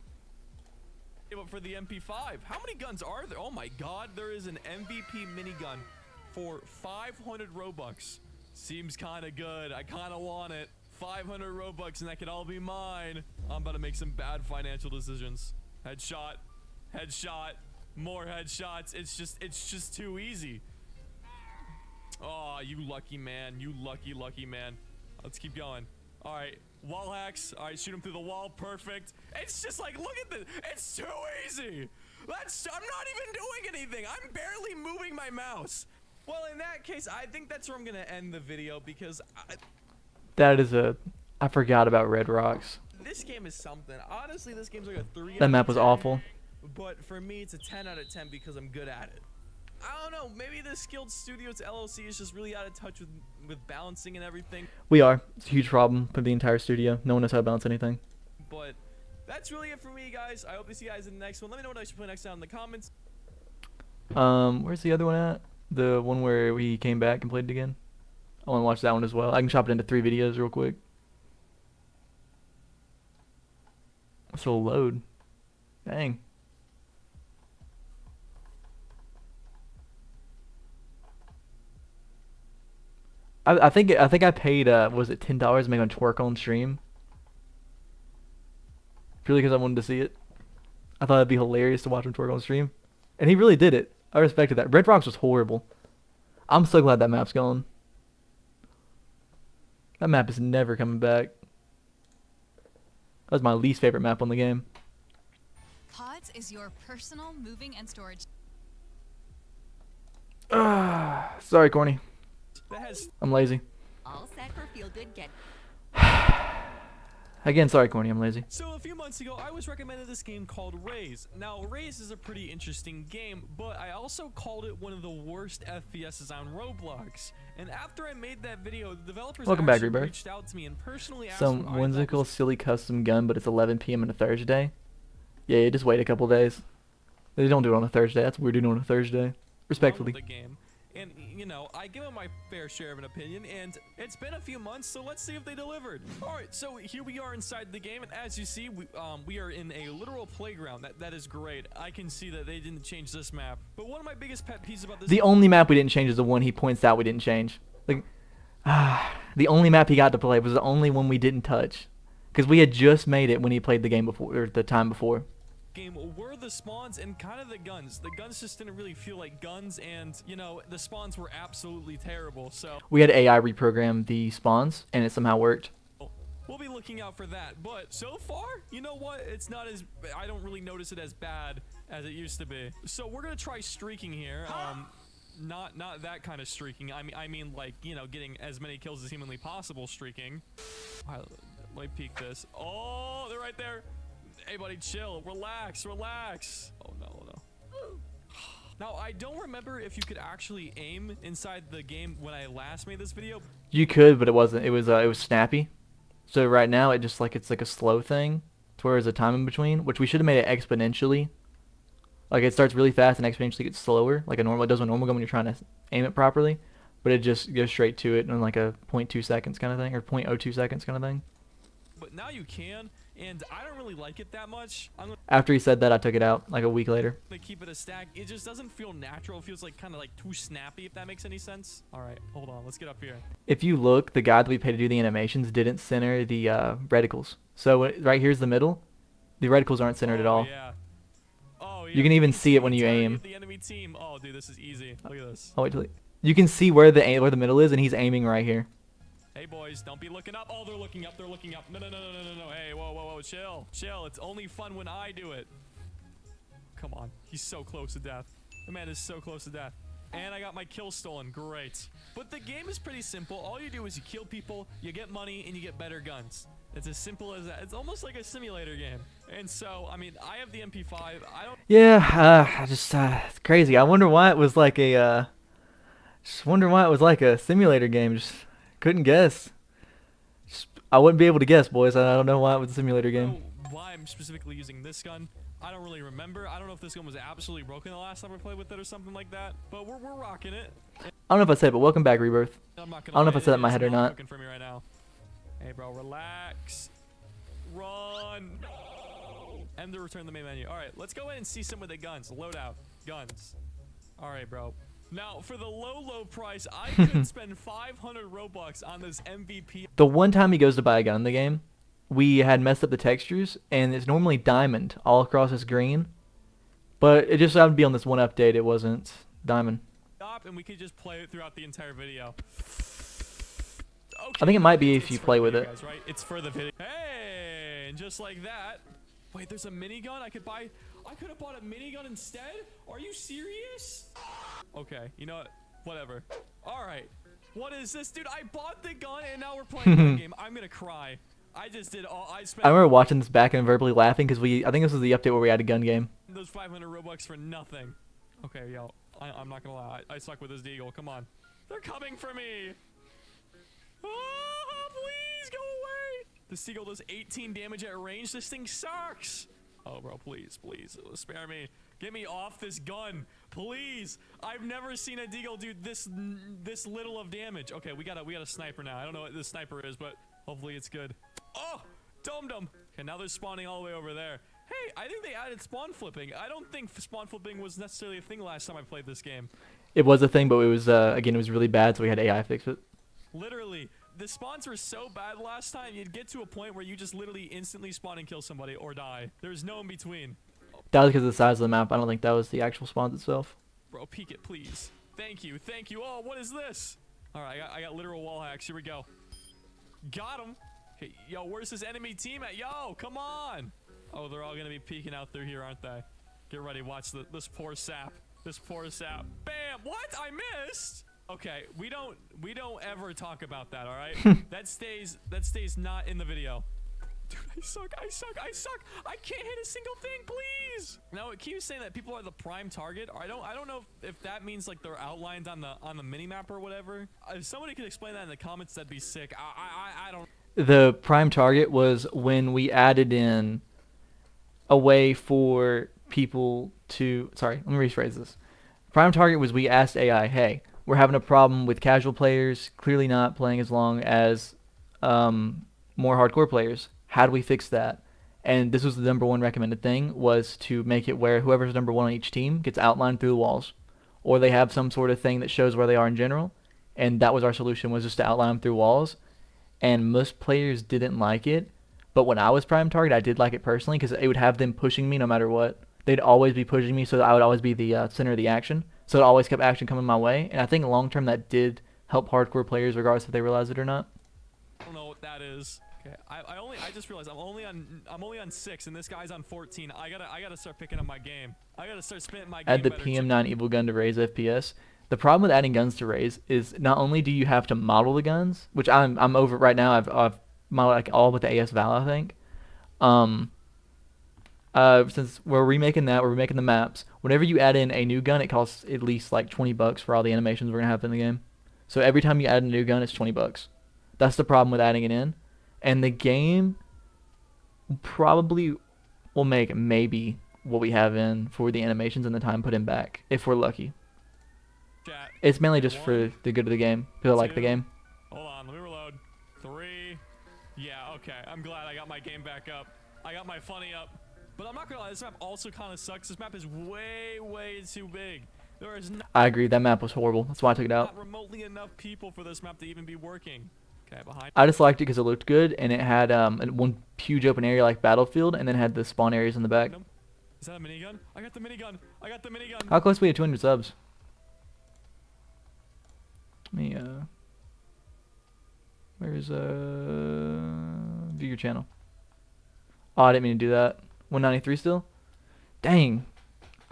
For the MP5, how many guns are there? Oh my god, there is an MVP minigun for 500 Robux. Seems kind of good. I kind of want it. 500 Robux, and that could all be mine. I'm about to make some bad financial decisions. Headshot. Headshot. More headshots. It's just too easy. Oh, you lucky man. You lucky man. Let's keep going. All right. Wall hacks. All right, shoot him through the wall. Perfect. It's just like, look at this. It's too easy. I'm not even doing anything. I'm barely moving my mouse. Well, in that case, I think that's where I'm going to end the video because I forgot about Red Rocks. this game is something. Honestly, this game's like a 3 That map was awful. But for me, it's a 10 out of 10 because I'm good at it. I don't know. Maybe the Skilled Studios LLC is just really out of touch with balancing and everything. We are. It's a huge problem for the entire studio. No one knows how to balance anything. But that's really it for me, guys. I hope to see you guys in the next one. Let me know what I should play next time in the comments. Where's the other one at? The one where we came back and played it again? I want to watch that one as well. I can chop it into 3 videos real quick. It's a load. Dang. I think I paid was it $10 to make him twerk on stream? Purely because I wanted to see it. I thought it'd be hilarious to watch him twerk on stream, and he really did it. I respected that. Red Rocks was horrible. I'm so glad that map's gone. That map is never coming back. That was my least favorite map on the game. Pods is your personal moving and storage. Sorry, Corny. That has I'm lazy. All set for feel good get. Again, sorry, Corny. I'm lazy. So a few months ago, I was recommended this game called Raze. Now, Raze is a pretty interesting game, but I also called it one of the worst FPSs on Roblox. And after I made that video, the developers actually reached out to me and personally asked Some whimsical, silly custom gun, but it's 11 p.m. on a Thursday. Yeah, just wait a couple days. They don't do it on a Thursday. That's weird doing it on a Thursday. Respectfully. The game. And, you know, I give them my fair share of an opinion, and it's been a few months, so let's see if they delivered. All right, so here we are inside the game, and as you see, we are in a literal playground. That is great. I can see that they didn't change this map. But one of my biggest pet peeves about this... The only map we didn't change is the one he points out we didn't change. Like, the only map he got to play was the only one we didn't touch. Because we had just made it when he played the game before, or the time before. Game were the spawns and kind of the guns. The guns just didn't really feel like guns, and you know the spawns were absolutely terrible. So we had AI reprogram the spawns, and it somehow worked. We'll be looking out for that. But so far, you know what? It's not as I don't really notice it as bad as it used to be. So we're gonna try streaking here. Not that kind of streaking. I mean like you know getting as many kills as humanly possible streaking. All right, let me peek this. Oh, they're right there. Hey, buddy, chill. Relax. Oh, no. Now, I don't remember if you could actually aim inside the game when I last made this video. You could, but it wasn't. It was snappy. So right now, it's like a slow thing, to where there's a time in between, which we should have made it exponentially. Like, it starts really fast and exponentially gets slower, like it does a normal gun when you're trying to aim it properly. But it just goes straight to it in like a 0.2 seconds kind of thing, or 0.02 seconds kind of thing. But now you can, and I don't really like it that much. After he said that, I took it out like a week later. They keep it a stack. It just doesn't feel natural. It feels like kind of like too snappy, if that makes any sense. All right, hold on. Let's get up here. If you look, the guy that we paid to do the animations didn't center the reticles. So right here's the middle. The reticles aren't centered at all. Yeah. Oh, yeah. You can even see it when you aim. The enemy team. Oh, dude, this is easy. Look at this. Oh, wait till you can see where the middle is, and he's aiming right here. Hey, boys, don't be looking up. Oh, they're looking up. No. Hey, whoa. Chill. It's only fun when I do it. Come on. He's so close to death. The man is so close to death. And I got my kill stolen. Great. But the game is pretty simple. All you do is you kill people, you get money, and you get better guns. It's as simple as that. It's almost like a simulator game. And so, I mean, I have the MP5. I don't... Yeah, it's crazy. I wonder why it was like a... simulator game. Just... couldn't guess. I wouldn't be able to guess, boys. I don't know why it was a simulator game. I don't know why I'm specifically using this gun. I don't really remember. I don't know if this gun was absolutely broken the last time I played with it or something like that. But we're rocking it. I don't know if I said it, but welcome back, Rebirth. I don't know if I said that in my head or not. For me right now. Hey, bro, relax. Run. And to return the main menu. All right, let's go in and see some of the guns. Loadout. Guns. All right, bro. Now, for the low price, I could spend 500 Robux on this MVP. The one time he goes to buy a gun in the game, we had messed up the textures, and it's normally diamond all across this green, but it just happened to be on this one update. It wasn't diamond. Stop, and we could just play it throughout the entire video. Okay, I think it might be if it's you for play the with video, it. guys, right? It's for the video. Hey, and just like that. Wait, there's a minigun I could buy. I could have bought a minigun instead? Are you serious? Okay, you know what? Whatever. All right. What is this, dude? I bought the gun and now we're playing the game. I'm gonna cry. I just did all. I spent. I remember watching this back and verbally laughing because I think this was the update where we had a gun game. Those 500 Robux for nothing. Okay, yo, I'm not gonna lie. I suck with this deagle. Come on. They're coming for me. Oh, please go away. The seagull does 18 damage at range. This thing sucks. Oh, bro, please, please, spare me. Get me off this gun, please. I've never seen a deagle do this little of damage. Okay, we got a sniper now. I don't know what this sniper is, but hopefully it's good. Oh, dum-dum. Okay, now they're spawning all the way over there. Hey, I think they added spawn flipping. I don't think spawn flipping was necessarily a thing last time I played this game. It was a thing, but it was again, it was really bad, so we had AI fix it. Literally, the spawns were so bad last time, you'd get to a point where you just literally instantly spawn and kill somebody or die. There's no in between. That was because of the size of the map. I don't think that was the actual spawns itself. Bro, peek it, please. Thank you, thank you. Oh, what is this? All right, I got literal wall hacks. Here we go. Got him. Okay, yo, where's this enemy team at? Yo, come on. Oh, they're all gonna be peeking out through here, aren't they? Get ready, watch this poor sap. This poor sap. Bam! What? I missed. Okay, we don't ever talk about that, all right? that stays not in the video. Dude, I suck. I can't hit a single thing, please. Now it keeps saying that people are the prime target. I don't know if that means like they're outlined on the mini map or whatever. If somebody could explain that in the comments, that'd be sick. I don't. The prime target was when we added in a way for people to. Sorry, let me rephrase this. Prime target was we asked AI, hey, we're having a problem with casual players clearly not playing as long as more hardcore players. How do we fix that? And this was the #1 recommended thing, was to make it where whoever's #1 on each team gets outlined through the walls, or they have some sort of thing that shows where they are in general. And that was our solution, was just to outline them through walls. And most players didn't like it, but when I was prime target, I did like it personally because it would have them pushing me no matter what. They'd always be pushing me, so that I would always be the center of the action. So it always kept action coming my way, and I think long term that did help hardcore players, regardless if they realize it or not. I don't know what that is. Okay, I just realized I'm only on 6 and this guy's on 14. I gotta start picking up my game. I gotta start spending my game. Add the PM9 evil gun to raise FPS. The problem with adding guns to raise is not only do you have to model the guns, which I'm over right now. I've modeled like all but the AS Val, I think. Since we're remaking that, we're remaking the maps. Whenever you add in a new gun, it costs at least like $20 for all the animations we're gonna have in the game. So every time you add a new gun, it's $20. That's the problem with adding it in. And the game probably will make maybe what we have in for the animations and the time put in back, if we're lucky. Chat. It's mainly just for the good of the game. People like the game. Hold on, let me reload. 3. Yeah, okay. I'm glad I got my game back up. I got my funny up. But I'm not gonna lie, this map also kind of sucks. This map is way too big. There is I agree, that map was horrible. That's why I took it out. not remotely enough people for this map to even be working. Okay, behind. I just liked it because it looked good, and it had one huge open area like Battlefield, and then had the spawn areas in the back. Is that a minigun? I got the minigun. I got the minigun. How close are we to 200 subs? Let me, where's, view your channel. Oh, I didn't mean to do that. 193 still? Dang.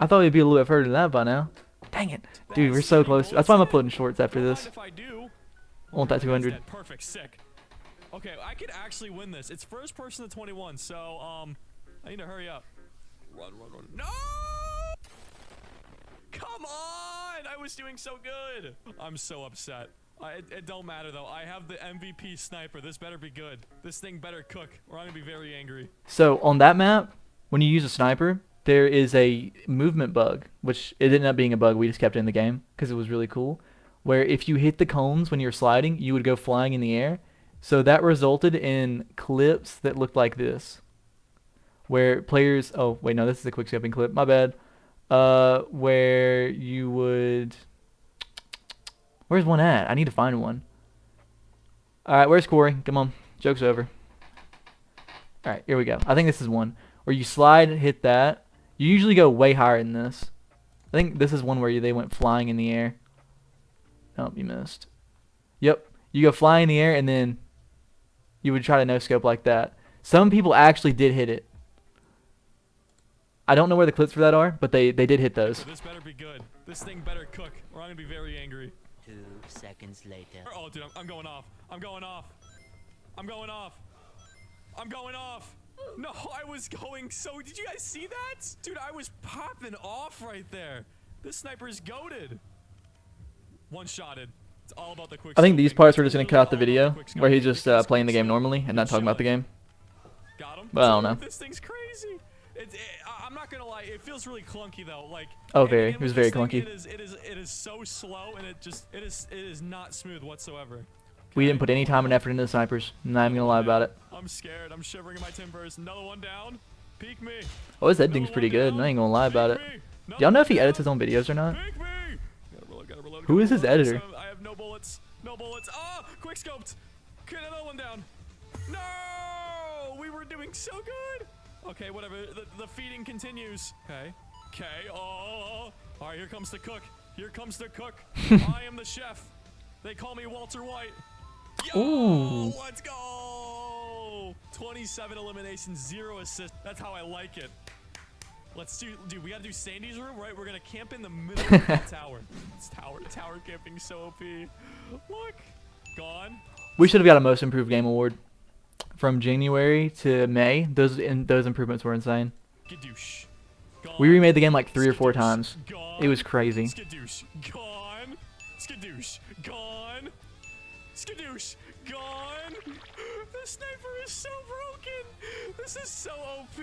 I thought we'd be a little bit further than that by now. Dang it. Dude, we're so close. That's why I'm uploading shorts after this. If I do. I want that 200. Perfect, sick. Okay, I could actually win this. It's first person to 21, so, I need to hurry up. Run. No! Come on! I was doing so good. I'm so upset. It don't matter, though. I have the MVP sniper. This better be good. This thing better cook, or I'm gonna be very angry. So, on that map, when you use a sniper, there is a movement bug, which it ended up being a bug. We just kept it in the game because it was really cool, where if you hit the cones when you're sliding, you would go flying in the air. So that resulted in clips that looked like this, where players... Oh, wait, no, this is a quick skipping clip. My bad. Where you would... Where's one at? I need to find one. Alright, where's Corey? Come on. Joke's over. Alright, here we go. I think this is one where you slide and hit that. You usually go way higher than this. I think this is one where they went flying in the air. Nope, you missed. Yep. You go flying in the air and then you would try to no-scope like that. Some people actually did hit it. I don't know where the clips for that are, but they did hit those. This better be good. This thing better cook, or I'm gonna be very angry. 2 seconds later. Oh, dude, I'm going off. I'm going off. I'm going off. I'm going off. No, I was going so... Did you guys see that? Dude, I was popping off right there. This sniper's goated. One-shotted. It's all about the quick I think these scoping. parts we're just going to cut out the All about video quick where he's scoping. just playing the game normally and not talking about the game. Got him. But I don't know. This thing's crazy. I'm not gonna lie. It feels really clunky though. Like Oh, and very. again It was with very this thing, clunky. It is so slow and it is not smooth whatsoever. We didn't put any time and effort into the snipers. Not even going to lie about it. I'm scared. I'm shivering in my timbers. Another one down. Peek me. Oh, his editing's pretty good. I ain't going to lie about it. Do y'all know if he edits his own videos or not? Peek me. Gotta reload, Who is his editor? I have no bullets. No bullets. Oh, quick scoped. Get another one down. No, we were doing so good. Okay, whatever. The feeding continues. Okay. Okay. Oh. All right. Here comes the cook. Here comes the cook. I am the chef. They call me Walter White. Yo, Ooh. let's go. 27 eliminations, 0 assists. That's how I like it. Let's do, dude, we gotta do Sandy's room, right? We're gonna camp in the middle of the tower. It's tower camping so OP. Look. Gone. We should have got a most improved game award. From January to May, those improvements were insane. Skadoosh. Gone. We remade the game like 3 or 4 Skadoosh. times. Gone. It was crazy. Skadoosh. Gone. Skadoosh. Gone. Skadoosh. Gone. The sniper is so broken. This is so OP.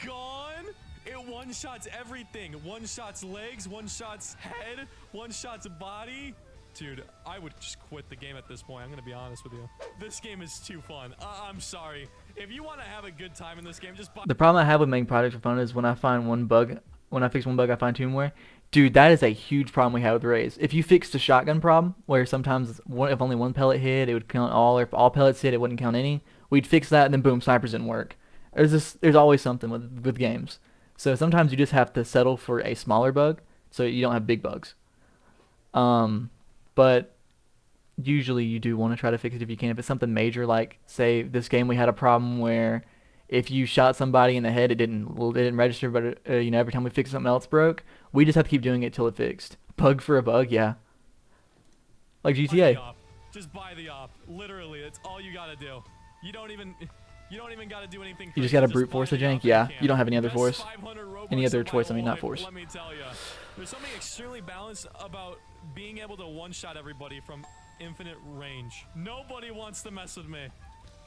Gone. It one-shots everything. One-shots legs, one-shots head, one-shots body. Dude, I would just quit the game at this point. I'm gonna be honest with you. This game is too fun. I'm sorry. If you want to have a good time in this game, just buy. The problem I have with making projects for fun is when I find one bug, when I fix one bug, I find 2 more. Dude, that is a huge problem we have with Rays. If you fixed the shotgun problem, where sometimes if only one pellet hit, it would count all, or if all pellets hit, it wouldn't count any, we'd fix that, and then boom, snipers didn't work. There's always something with games. So sometimes you just have to settle for a smaller bug, so you don't have big bugs. But usually you do want to try to fix it if you can. If it's something major, like say this game we had a problem where if you shot somebody in the head, it didn't register, but every time we fixed something else broke, we just have to keep doing it till it fixed. Bug for a bug, yeah. Like Buy GTA. the op. Just buy the op. Literally, that's all you gotta do. You don't even gotta do anything. You just crazy. gotta brute buy force the the op jank? if Yeah, can. you don't have any other Best force. 500 Roblox Any other choice, I mean, not survival force. life, let me tell you. There's something extremely balanced about being able to one-shot everybody from infinite range. Nobody wants to mess with me.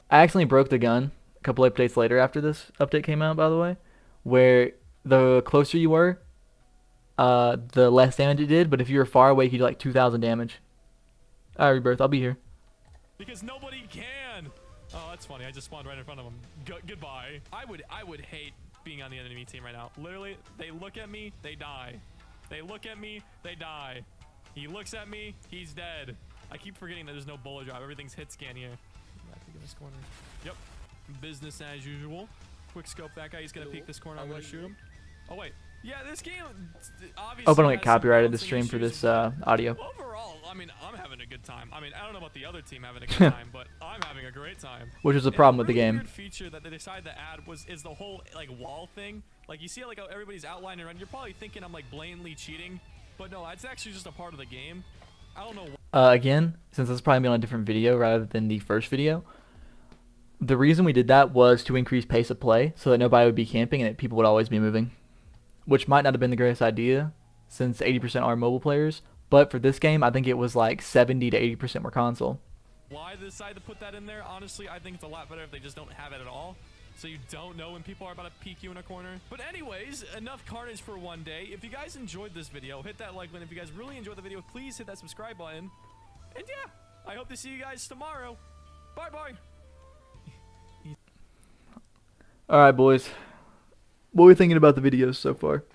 I accidentally broke the gun a couple updates later after this update came out, by the way, where the closer you were, the less damage it did, but if you were far away, you could do like 2,000 damage. Alright, Rebirth, I'll be here. Because nobody can. Oh, that's funny. I just spawned right in front of them. Goodbye. I would hate being on the enemy team right now. Literally, they look at me, they die. They look at me, they die. He looks at me, he's dead. I keep forgetting that there's no bullet drop. Everything's hit scan here. I think in this corner. Yep. Business as usual. Quick scope that guy. He's gonna peek this corner. I'm gonna shoot him. Oh wait. Yeah, this game obviously. Oh, but I don't has get some copyrighted the balancing stream for issues, this but audio. overall, I mean, I'm having a good time. I mean, I don't know about the other team having a good time, but I'm having a great time. Which was the And problem with the really game. Weird feature that they decided to add is the whole like wall thing. Like you see, like how everybody's outlined around. You're probably thinking I'm like blatantly cheating, but no, it's actually just a part of the game. I don't know. Again, since this is probably on a different video rather than the first video, the reason we did that was to increase pace of play so that nobody would be camping and that people would always be moving. Which might not have been the greatest idea since 80% are mobile players, but for this game, I think it was like 70 to 80% were console. Why they decided to put that in there? Honestly, I think it's a lot better if they just don't have it at all. So you don't know when people are about to peek you in a corner. But anyways, enough carnage for one day. If you guys enjoyed this video, hit that like button. If you guys really enjoyed the video, please hit that subscribe button. And yeah, I hope to see you guys tomorrow. Bye-bye. Alright, boys. What are we thinking about the videos so far?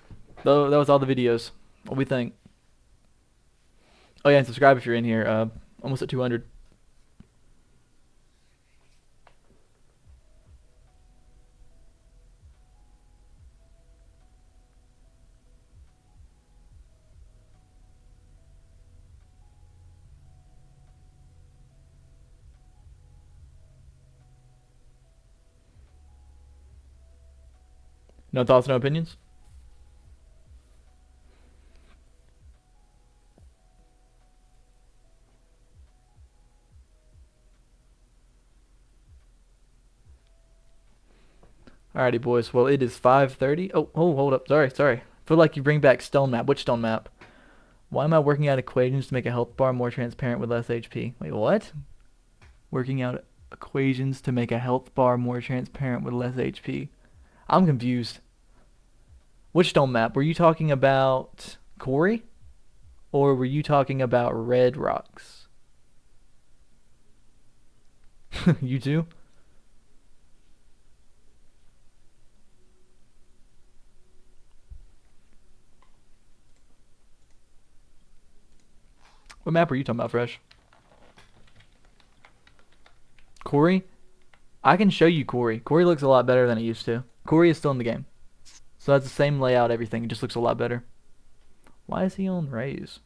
That was all the videos. What we think? Oh yeah, and subscribe if you're in here. Almost at 200. No thoughts, no opinions? Alrighty, boys. Well, it is 5:30. Oh, hold up. Sorry. Feel like you bring back stone map. Which stone map? Why am I working out equations to make a health bar more transparent with less HP? Wait, what? Working out equations to make a health bar more transparent with less HP. I'm confused. Which stone map? Were you talking about Corey? Or were you talking about red rocks? You too? What map are you talking about, Fresh? Corey? I can show you Corey. Corey looks a lot better than it used to. Corey is still in the game. So that's the same layout, everything. It just looks a lot better. Why is he on Raise?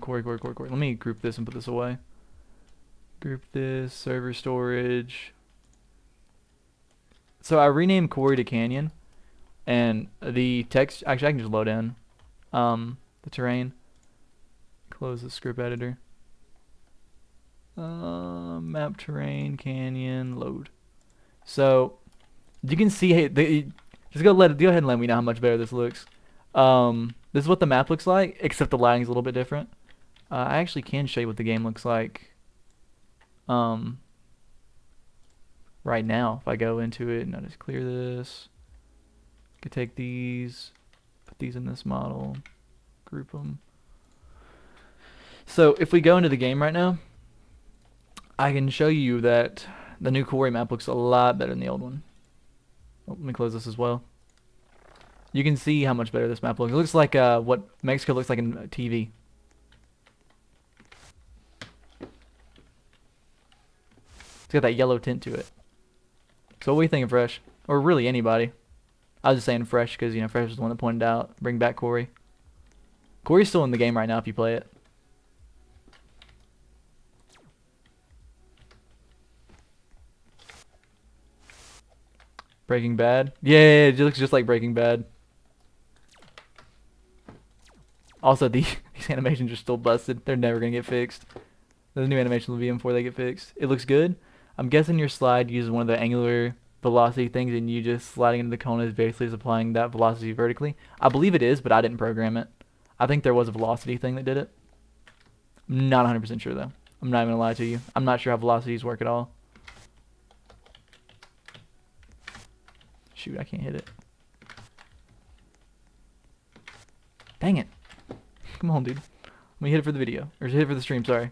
Corey. Let me group this and put this away. Group this, server storage. So I renamed Corey to Canyon, and the text, actually I can just load in the terrain. Close the script editor. Map terrain, Canyon, load. So you can see, hey, just go ahead and let me know how much better this looks. This is what the map looks like, except the lighting's a little bit different. I actually can show you what the game looks like right now. If I go into it and I just clear this, I could take these, put these in this model, group them. So if we go into the game right now, I can show you that the new Corey map looks a lot better than the old one. Oh, let me close this as well. You can see how much better this map looks. It looks like what Mexico looks like in TV. It's got that yellow tint to it. So what are you thinking, Fresh? Or really anybody. I was just saying Fresh because, you know, Fresh was the one that pointed out. Bring back Corey. Corey's still in the game right now if you play it. Breaking Bad? Yeah, it looks just like Breaking Bad. Also, these animations are still busted. They're never going to get fixed. The new animations will be in before they get fixed. It looks good. I'm guessing your slide uses one of the angular velocity things, and you just sliding into the cone is basically just applying that velocity vertically. I believe it is, but I didn't program it. I think there was a velocity thing that did it. I'm not 100% sure, though. I'm not even going to lie to you. I'm not sure how velocities work at all. Shoot, I can't hit it. Dang it. Come on, dude. Let me hit it for the video. Or hit it for the stream, sorry.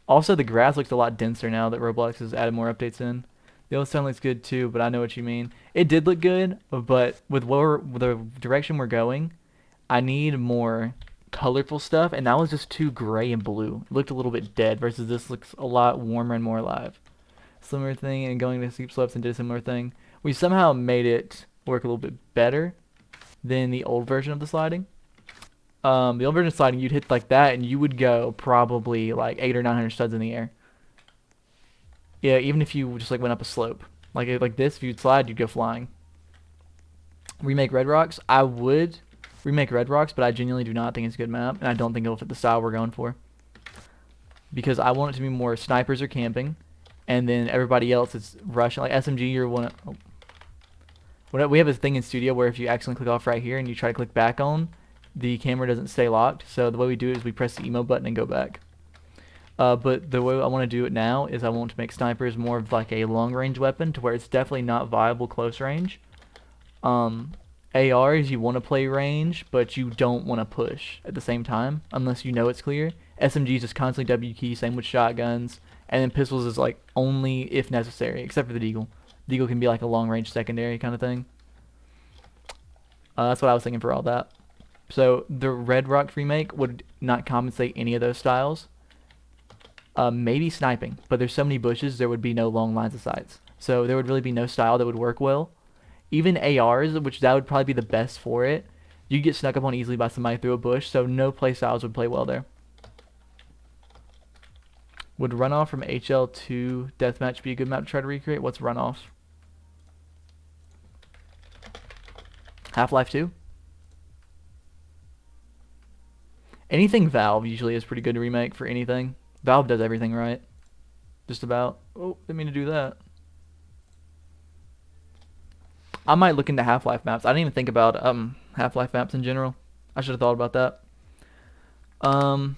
Also, the grass looks a lot denser now that Roblox has added more updates in. The old sound looks good too, but I know what you mean. It did look good, but with the direction we're going, I need more colorful stuff, and that was just too gray and blue. It looked a little bit dead, versus this looks a lot warmer and more alive. Similar thing, and going to steep slopes and did a similar thing. We somehow made it work a little bit better than the old version of the sliding. The old version of sliding, you'd hit like that, and you would go probably like 800 or 900 studs in the air. Yeah, even if you just like went up a slope, like this, if you'd slide, you'd go flying. Remake Red Rocks, I would remake Red Rocks, but I genuinely do not think it's a good map, and I don't think it'll fit the style we're going for. Because I want it to be more snipers or camping, and then everybody else is rushing. Like SMG, you're one. We have this thing in Studio where if you accidentally click off right here and you try to click back on, the camera doesn't stay locked. So the way we do it is we press the emo button and go back. But the way I want to do it now is I want to make snipers more of like a long range weapon to where it's definitely not viable close range. ARs, you want to play range, but you don't want to push at the same time unless you know it's clear. SMGs is constantly W key, same with shotguns, and then pistols is like only if necessary, except for the Deagle. Deagle can be like a long range secondary kind of thing. That's what I was thinking for all that. So the Red Rock remake would not compensate any of those styles. Maybe sniping, but there's so many bushes there would be no long lines of sights. So there would really be no style that would work well. Even ARs, which that would probably be the best for it, you get snuck up on easily by somebody through a bush, so no play styles would play well there. Would runoff from HL2 deathmatch be a good map to try to recreate? What's runoff? Half-Life 2? Anything Valve usually is pretty good to remake for anything. Valve does everything right. Just about. Oh, didn't mean to do that. I might look into Half-Life maps. I didn't even think about Half-Life maps in general. I should have thought about that. I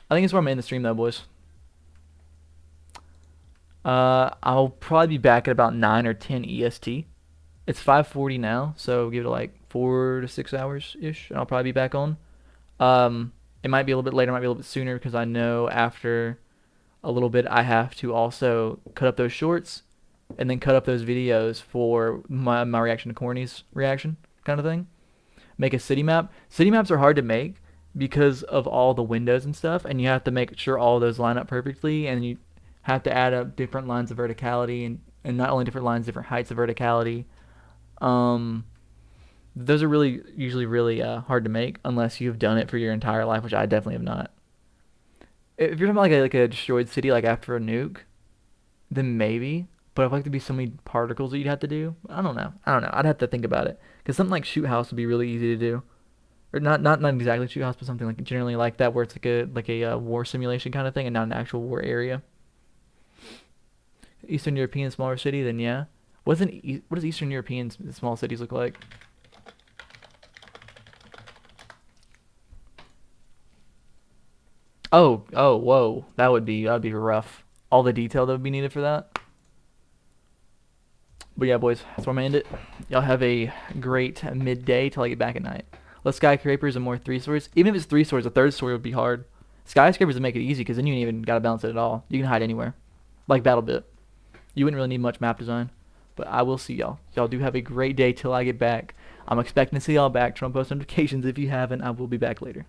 think it's where I'm in the stream though, boys. I'll probably be back at about 9 or 10 EST. It's 5:40 now, so give it like 4 to 6 hours ish, and I'll probably be back on. It might be a little bit later, might be a little bit sooner, because I know after a little bit I have to also cut up those shorts and then cut up those videos for my reaction to Corny's reaction kind of thing. Make a city map. City maps are hard to make because of all the windows and stuff, and you have to make sure all those line up perfectly, and you have to add up different lines of verticality, and not only different lines, different heights of verticality. Those are usually really hard to make unless you've done it for your entire life, which I definitely have not. If you're talking about like a destroyed city, like after a nuke, then maybe. But I'd like to be so many particles that you'd have to do. I don't know. I'd have to think about it, because something like Shoot House would be really easy to do, or not exactly Shoot House, but something like generally like that, where it's like a war simulation kind of thing, and not an actual war area. Eastern European smaller city, then yeah. What does Eastern European small cities look like? Oh, whoa. That'd be rough. All the detail that would be needed for that. But yeah, boys, that's where I'm gonna end it. Y'all have a great midday till I get back at night. Less skyscrapers and more 3 stories. Even if it's 3 stories, a 3rd story would be hard. Skyscrapers would make it easy, because then you ain't even gotta balance it at all. You can hide anywhere. Like BattleBit. You wouldn't really need much map design. But I will see y'all. Y'all do have a great day till I get back. I'm expecting to see y'all back. Turn on post notifications if you haven't. I will be back later.